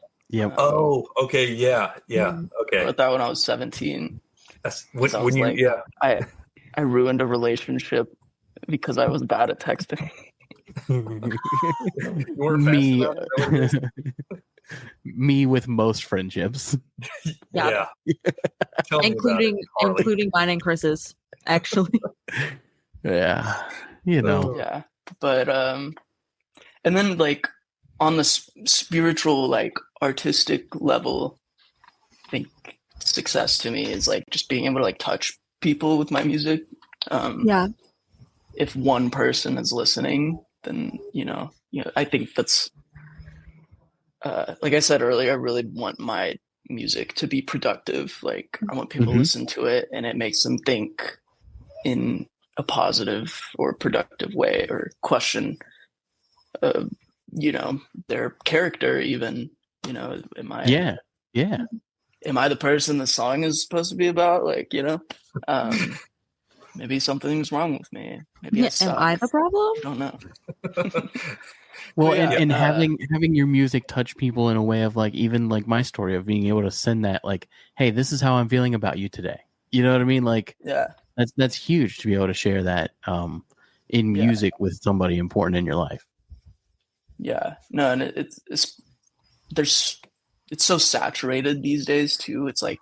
[SPEAKER 5] Oh, okay, yeah,
[SPEAKER 4] I
[SPEAKER 5] okay.
[SPEAKER 4] wrote that when I was 17.
[SPEAKER 5] That's
[SPEAKER 4] I was
[SPEAKER 5] when you,
[SPEAKER 4] like, I ruined a relationship because I was bad at texting.
[SPEAKER 5] you weren't fast
[SPEAKER 1] Me,
[SPEAKER 5] enough, is that what it is?
[SPEAKER 1] me with most friendships.
[SPEAKER 3] Yeah.
[SPEAKER 5] Tell me about it, Harley.
[SPEAKER 3] including mine and Chris's, actually.
[SPEAKER 1] Yeah, you know.
[SPEAKER 4] Yeah, but and then like on the spiritual, like artistic level, I think success to me is like just being able to like touch people with my music.
[SPEAKER 3] Yeah.
[SPEAKER 4] If one person is listening, then I think that's like I said earlier, I really want my music to be productive. Like I want people to listen to it and it makes them think in a positive or productive way, or question their character even. Am I
[SPEAKER 1] Yeah.
[SPEAKER 4] am I the person the song is supposed to be about? Like, maybe something's wrong with me. Maybe I
[SPEAKER 3] Am
[SPEAKER 4] suck.
[SPEAKER 3] I the problem?
[SPEAKER 4] I don't know.
[SPEAKER 1] Well,
[SPEAKER 4] Yeah,
[SPEAKER 1] and having your music touch people in a way of like, even like my story of being able to send that, like, hey, this is how I'm feeling about you today. You know what I mean? Like,
[SPEAKER 4] Yeah.
[SPEAKER 1] that's huge to be able to share that in music with somebody important in your life.
[SPEAKER 4] Yeah. No, and it's so saturated these days too. It's like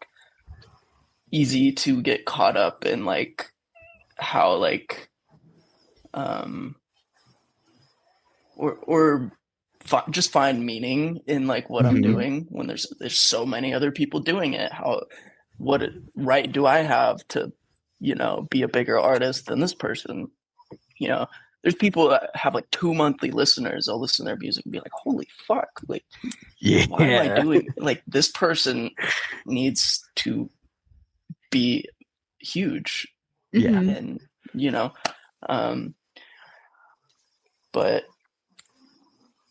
[SPEAKER 4] easy to get caught up in like how like or just find meaning in like what I'm doing when there's so many other people doing it. What right do I have to, you know, be a bigger artist than this person? You know, there's people that have like 2 monthly listeners. They'll listen to their music and be like, holy fuck, like, why am I doing, like, this person needs to be huge.
[SPEAKER 1] Yeah.
[SPEAKER 4] And, you know, but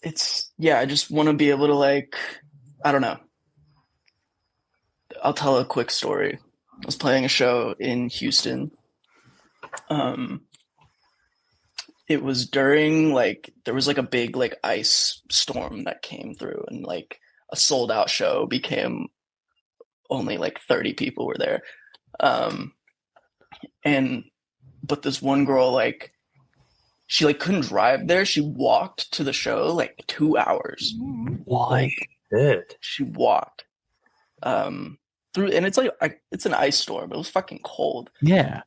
[SPEAKER 4] it's, yeah, I just want to be able to, like, I don't know. I'll tell a quick story. I was playing a show in Houston. It was during, like, there was like a big like ice storm that came through, and like a sold out show became only like 30 people were there. But this one girl, like, she like couldn't drive there. She walked to the show like 2 hours.
[SPEAKER 1] What?
[SPEAKER 4] She walked through, and it's like it's an ice storm. It was fucking cold.
[SPEAKER 1] Yeah.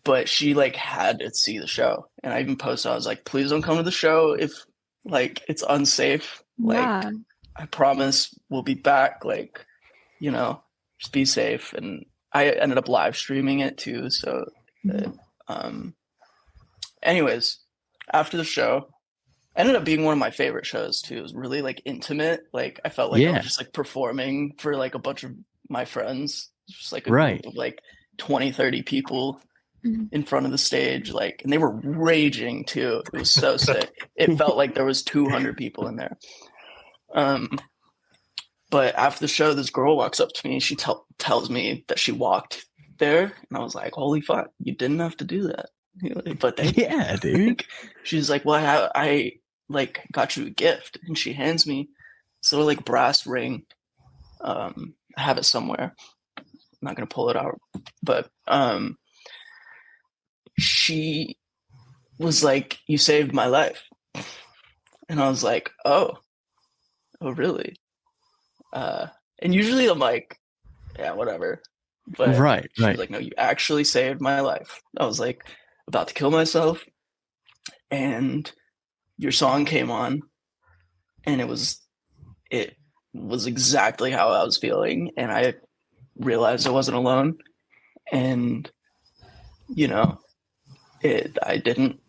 [SPEAKER 4] But she like had to see the show, and I even posted, I was like, please don't come to the show if like it's unsafe. Like, I promise we'll be back. Like, you know, just be safe. And I ended up live streaming it too. So, anyways, after the show, ended up being one of my favorite shows too. It was really like intimate. Like, I felt like I was just like performing for like a bunch of my friends. Just like a group of like 20, 30 people in front of the stage, like, and they were raging too. It was so sick. It felt like there was 200 people in there. But after the show, this girl walks up to me. She tells me that she walked there, and I was like, holy fuck, you didn't have to do that. But
[SPEAKER 1] dude.
[SPEAKER 4] She's like, well, I like got you a gift, and she hands me this little like brass ring. I have it somewhere. I'm not gonna pull it out, but she was like, you saved my life. And I was like, oh really? And usually I'm like, yeah, whatever. But she was like, no, you actually saved my life. I was like about to kill myself, and your song came on, and it was exactly how I was feeling, and I realized I wasn't alone. And, you know, I didn't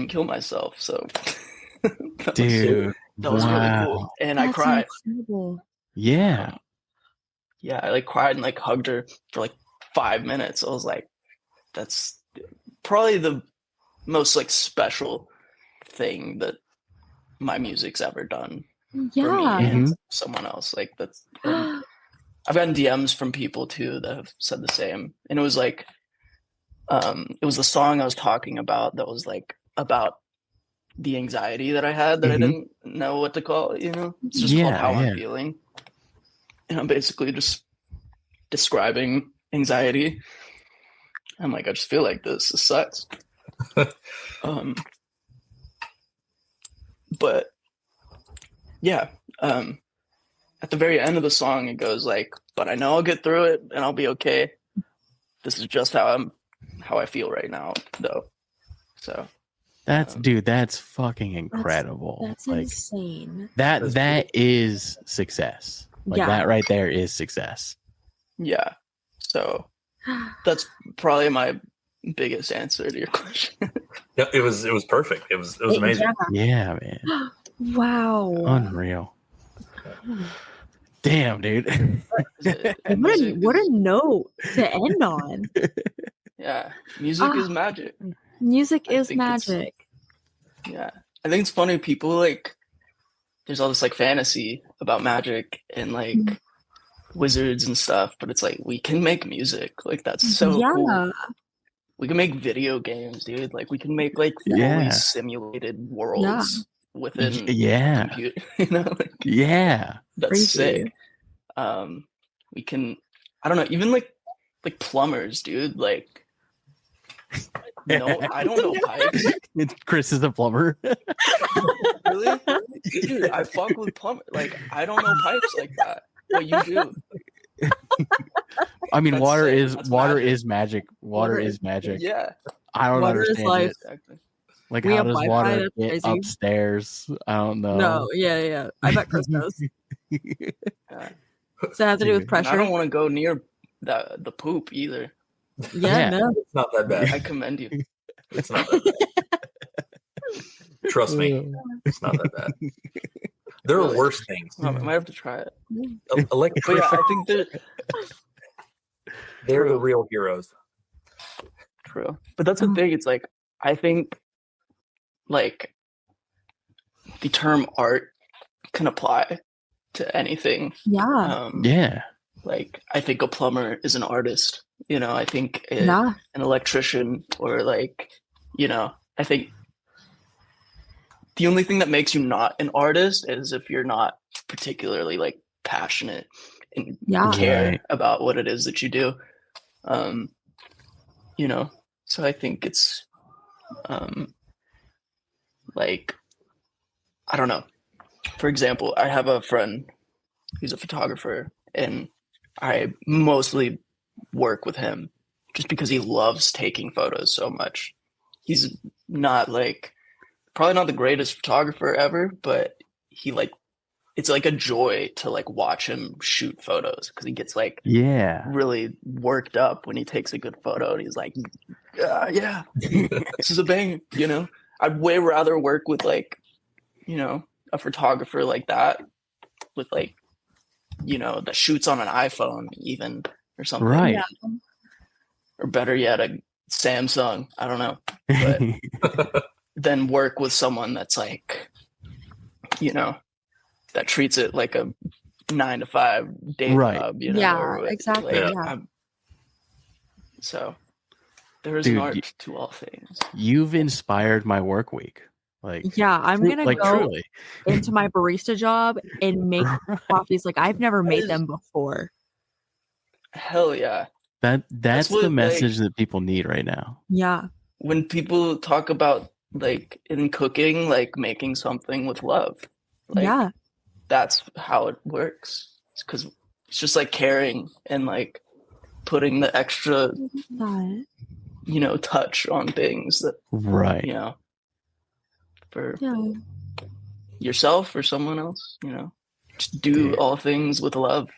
[SPEAKER 4] kill myself, so
[SPEAKER 1] dude,
[SPEAKER 4] that was really cool. And I cried.
[SPEAKER 3] Incredible.
[SPEAKER 1] Yeah.
[SPEAKER 4] Yeah, I like cried and like hugged her for like 5 minutes. I was like, that's probably the most like special thing that my music's ever done for me and someone else. Like, that's, I've gotten DMs from people too that have said the same. And it was like, it was the song I was talking about that was like about the anxiety that I had that I didn't know what to call it, you know? It's just called How I'm Feeling. And I'm basically just describing anxiety. I'm like, I just feel like this sucks. But yeah, at the very end of the song, it goes like, but I know I'll get through it and I'll be okay. This is just how I feel right now, though. So
[SPEAKER 1] that's dude, that's fucking incredible.
[SPEAKER 3] That's
[SPEAKER 1] like,
[SPEAKER 3] insane.
[SPEAKER 1] That is success. Like, that right there is success.
[SPEAKER 4] Yeah. So that's probably my biggest answer to your question.
[SPEAKER 5] Yeah, it was perfect. It was amazing.
[SPEAKER 1] Yeah, man.
[SPEAKER 3] Wow.
[SPEAKER 1] Unreal. Damn, dude.
[SPEAKER 3] What a note to end on.
[SPEAKER 4] Yeah. Music is magic.
[SPEAKER 3] Music is magic.
[SPEAKER 4] Yeah. I think it's funny, people like, there's all this like fantasy about magic and like wizards and stuff, but it's like, we can make music. Like, that's so cool. We can make video games, dude. Like, we can make like fully simulated worlds within computer, you know? Like, that's crazy. Sick. We can, I don't know, even like plumbers, dude. Like, no, I don't know pipes.
[SPEAKER 1] Chris is a plumber.
[SPEAKER 4] Really? Dude, I fuck with plumber. Like, I don't know pipes like that. What you do?
[SPEAKER 1] I mean,
[SPEAKER 4] That's
[SPEAKER 1] water
[SPEAKER 4] sick.
[SPEAKER 1] is
[SPEAKER 4] That's
[SPEAKER 1] water
[SPEAKER 4] magic.
[SPEAKER 1] is magic. Water
[SPEAKER 3] Water
[SPEAKER 1] is
[SPEAKER 3] is
[SPEAKER 1] magic.
[SPEAKER 4] Yeah,
[SPEAKER 1] I don't
[SPEAKER 3] Water is
[SPEAKER 1] understand
[SPEAKER 3] life.
[SPEAKER 1] it.
[SPEAKER 4] exactly.
[SPEAKER 1] Like,
[SPEAKER 3] We
[SPEAKER 1] how
[SPEAKER 3] have
[SPEAKER 1] does
[SPEAKER 3] Wi-Fi,
[SPEAKER 1] water
[SPEAKER 3] that's
[SPEAKER 1] get
[SPEAKER 3] crazy.
[SPEAKER 1] upstairs? I don't know.
[SPEAKER 3] No, yeah. I bet Chris knows.
[SPEAKER 4] Yeah.
[SPEAKER 3] Does that have to do with
[SPEAKER 1] Dude.
[SPEAKER 4] And I
[SPEAKER 3] pressure?
[SPEAKER 4] don't want to go near the poop either.
[SPEAKER 3] Yeah,
[SPEAKER 1] Yeah.
[SPEAKER 3] no.
[SPEAKER 5] It's not that bad.
[SPEAKER 4] I commend you.
[SPEAKER 5] It's not that bad. Trust me, it's not that bad. There are
[SPEAKER 4] Really?
[SPEAKER 5] worse things.
[SPEAKER 4] I might have to try it. But yeah,
[SPEAKER 5] Electricians,
[SPEAKER 4] I think
[SPEAKER 5] they're the
[SPEAKER 4] True.
[SPEAKER 5] real heroes.
[SPEAKER 4] True. But that's the thing. It's like, I think, like, the term art can apply to anything.
[SPEAKER 3] Yeah.
[SPEAKER 1] Yeah.
[SPEAKER 4] Like, I think a plumber is an artist. I think
[SPEAKER 3] Yeah.
[SPEAKER 4] an electrician, or like, I think the only thing that makes you not an artist is if you're not particularly like passionate and
[SPEAKER 3] Yeah.
[SPEAKER 4] care
[SPEAKER 1] Right.
[SPEAKER 4] about what it is that you do. So I think it's like, I don't know. For example, I have a friend who's a photographer, and I mostly work with him just because he loves taking photos so much. He's not like, probably not the greatest photographer ever, but he like, it's like a joy to like watch him shoot photos, because he gets like
[SPEAKER 1] Yeah.
[SPEAKER 4] really worked up when he takes a good photo, and he's like, yeah, this is a banger. I'd way rather work with like, a photographer like that, with like, that shoots on an iPhone even, or something.
[SPEAKER 1] Right.
[SPEAKER 3] Yeah.
[SPEAKER 4] Or better yet, a Samsung. I don't know. But then work with someone that's like, that treats it like a 9-to-5 day
[SPEAKER 1] Right.
[SPEAKER 4] job.
[SPEAKER 3] Yeah,
[SPEAKER 4] or
[SPEAKER 3] exactly,
[SPEAKER 4] like,
[SPEAKER 3] yeah.
[SPEAKER 4] So there is
[SPEAKER 1] Dude,
[SPEAKER 4] an art to all things.
[SPEAKER 1] You've inspired my work week. Like,
[SPEAKER 3] Yeah, I'm gonna
[SPEAKER 1] like
[SPEAKER 3] go
[SPEAKER 1] truly.
[SPEAKER 3] into my barista job and make coffees like I've never made them before.
[SPEAKER 4] Hell yeah.
[SPEAKER 1] That's
[SPEAKER 4] what,
[SPEAKER 1] the
[SPEAKER 4] like-
[SPEAKER 1] message that people need right now.
[SPEAKER 3] Yeah.
[SPEAKER 4] When people talk about like in cooking, like making something with love, like
[SPEAKER 3] Yeah.
[SPEAKER 4] that's how it works. Because it's just like caring and like putting the extra,
[SPEAKER 3] That.
[SPEAKER 4] touch on things that,
[SPEAKER 1] Right.
[SPEAKER 4] for
[SPEAKER 3] Yeah.
[SPEAKER 4] yourself or someone else, just do
[SPEAKER 1] Dude.
[SPEAKER 4] all things with love.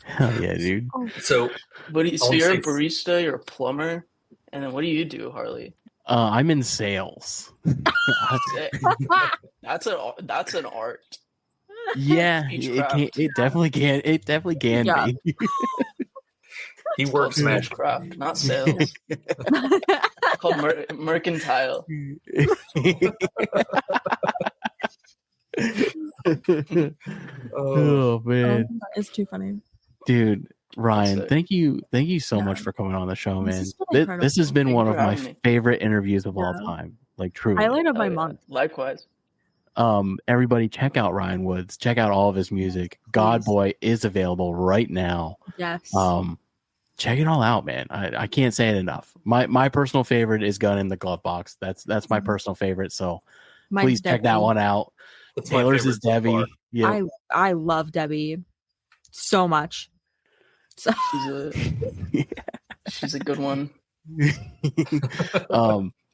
[SPEAKER 1] Hell yeah, dude.
[SPEAKER 5] So
[SPEAKER 4] So
[SPEAKER 5] I'll
[SPEAKER 4] you're a
[SPEAKER 5] say-
[SPEAKER 4] barista, you're a plumber, and then what do you do, Harley?
[SPEAKER 1] I'm in sales.
[SPEAKER 4] That's an art.
[SPEAKER 1] Yeah,
[SPEAKER 4] Speechcraft.
[SPEAKER 1] it definitely can. It definitely can
[SPEAKER 3] Yeah.
[SPEAKER 1] be.
[SPEAKER 5] he works magic.
[SPEAKER 4] Speechcraft, not sales. It's called mercantile.
[SPEAKER 1] Oh man,
[SPEAKER 3] that is too funny.
[SPEAKER 1] dude, Ryan,
[SPEAKER 4] sick.
[SPEAKER 1] thank you so much
[SPEAKER 3] Yeah.
[SPEAKER 1] for coming on the show,
[SPEAKER 3] This
[SPEAKER 1] man.
[SPEAKER 3] has been
[SPEAKER 1] This,
[SPEAKER 3] incredible.
[SPEAKER 1] has been
[SPEAKER 4] Thank
[SPEAKER 1] one
[SPEAKER 4] you
[SPEAKER 1] of
[SPEAKER 4] for
[SPEAKER 1] my
[SPEAKER 4] having me.
[SPEAKER 1] favorite interviews of all
[SPEAKER 3] Yeah.
[SPEAKER 1] time. Like truly.
[SPEAKER 3] Highlight of my
[SPEAKER 4] Hell yeah.
[SPEAKER 3] month.
[SPEAKER 4] Likewise.
[SPEAKER 1] Everybody check out Ryan Woods. Check out all of his music. God
[SPEAKER 3] Please.
[SPEAKER 1] Boy is available right now.
[SPEAKER 3] Yes.
[SPEAKER 1] Check it all out, man. I can't say it enough. My personal favorite is Gun in the Glove Box. That's my personal favorite. So
[SPEAKER 3] Mine's
[SPEAKER 1] please check that
[SPEAKER 3] Debbie.
[SPEAKER 1] one out.
[SPEAKER 5] That's my
[SPEAKER 1] Taylor's
[SPEAKER 5] favorite
[SPEAKER 1] is
[SPEAKER 5] so
[SPEAKER 1] Debbie.
[SPEAKER 5] far.
[SPEAKER 1] Yeah.
[SPEAKER 3] I love Debbie so much. So
[SPEAKER 4] She's a good one.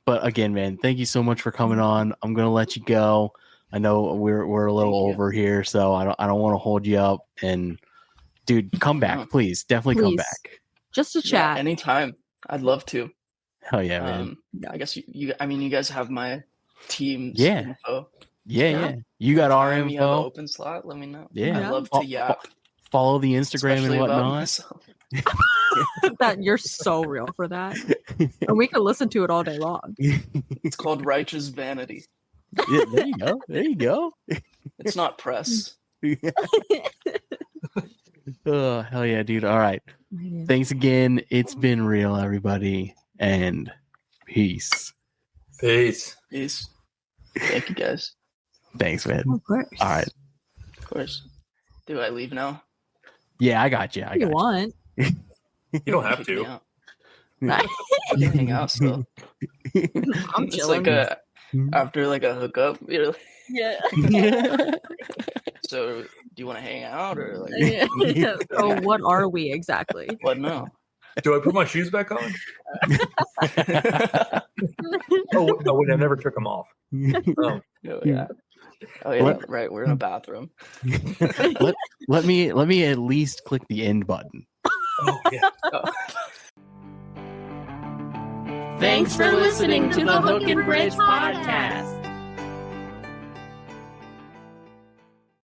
[SPEAKER 1] But again, man, thank you so much for coming on. I'm gonna let you go. I know we're a little
[SPEAKER 4] Thank you.
[SPEAKER 1] over here, so I don't want to hold you up. And dude, come back,
[SPEAKER 4] No.
[SPEAKER 1] please. Definitely come
[SPEAKER 3] Please.
[SPEAKER 1] back.
[SPEAKER 3] just to
[SPEAKER 4] Yeah,
[SPEAKER 3] chat.
[SPEAKER 4] anytime. I'd love to.
[SPEAKER 1] Hell yeah, man.
[SPEAKER 4] I guess you guys have my team's
[SPEAKER 1] Yeah.
[SPEAKER 4] info.
[SPEAKER 1] Yeah. You got our
[SPEAKER 4] Anytime you have an
[SPEAKER 1] info.
[SPEAKER 4] open slot, let me know.
[SPEAKER 1] Yeah.
[SPEAKER 4] I'd love
[SPEAKER 1] Fo-
[SPEAKER 4] to yap.
[SPEAKER 1] Follow the Instagram
[SPEAKER 4] especially
[SPEAKER 1] and
[SPEAKER 4] about
[SPEAKER 1] whatnot.
[SPEAKER 4] myself.
[SPEAKER 3] That you're so real for that. And we could listen to it all day long.
[SPEAKER 4] It's called Righteous Vanity.
[SPEAKER 1] Yeah, there you go. There you go.
[SPEAKER 4] It's not press.
[SPEAKER 1] Oh, hell yeah, dude. All right. Thanks again. It's been real, everybody. And peace.
[SPEAKER 5] Peace.
[SPEAKER 4] Peace. Thank you guys.
[SPEAKER 1] Thanks, man.
[SPEAKER 3] Of course.
[SPEAKER 1] All right.
[SPEAKER 4] Of course. Do I leave now?
[SPEAKER 1] Yeah, I got you. I
[SPEAKER 3] If you
[SPEAKER 1] got you.
[SPEAKER 3] want.
[SPEAKER 5] You don't have
[SPEAKER 4] Kick me
[SPEAKER 5] to.
[SPEAKER 4] out. I can hang out still.
[SPEAKER 3] I'm
[SPEAKER 4] It's
[SPEAKER 3] chilling.
[SPEAKER 4] like after like a hookup.
[SPEAKER 3] Yeah.
[SPEAKER 4] So do you want to hang out or like
[SPEAKER 3] So what are we exactly?
[SPEAKER 4] what? No.
[SPEAKER 5] Do I put my shoes back on? Oh no, wait, I never took them off.
[SPEAKER 4] Oh yeah. Oh yeah. Right. We're in a bathroom.
[SPEAKER 1] let me at least click the end button.
[SPEAKER 5] Oh yeah.
[SPEAKER 6] Thanks for listening to the Hook and Bridge podcast.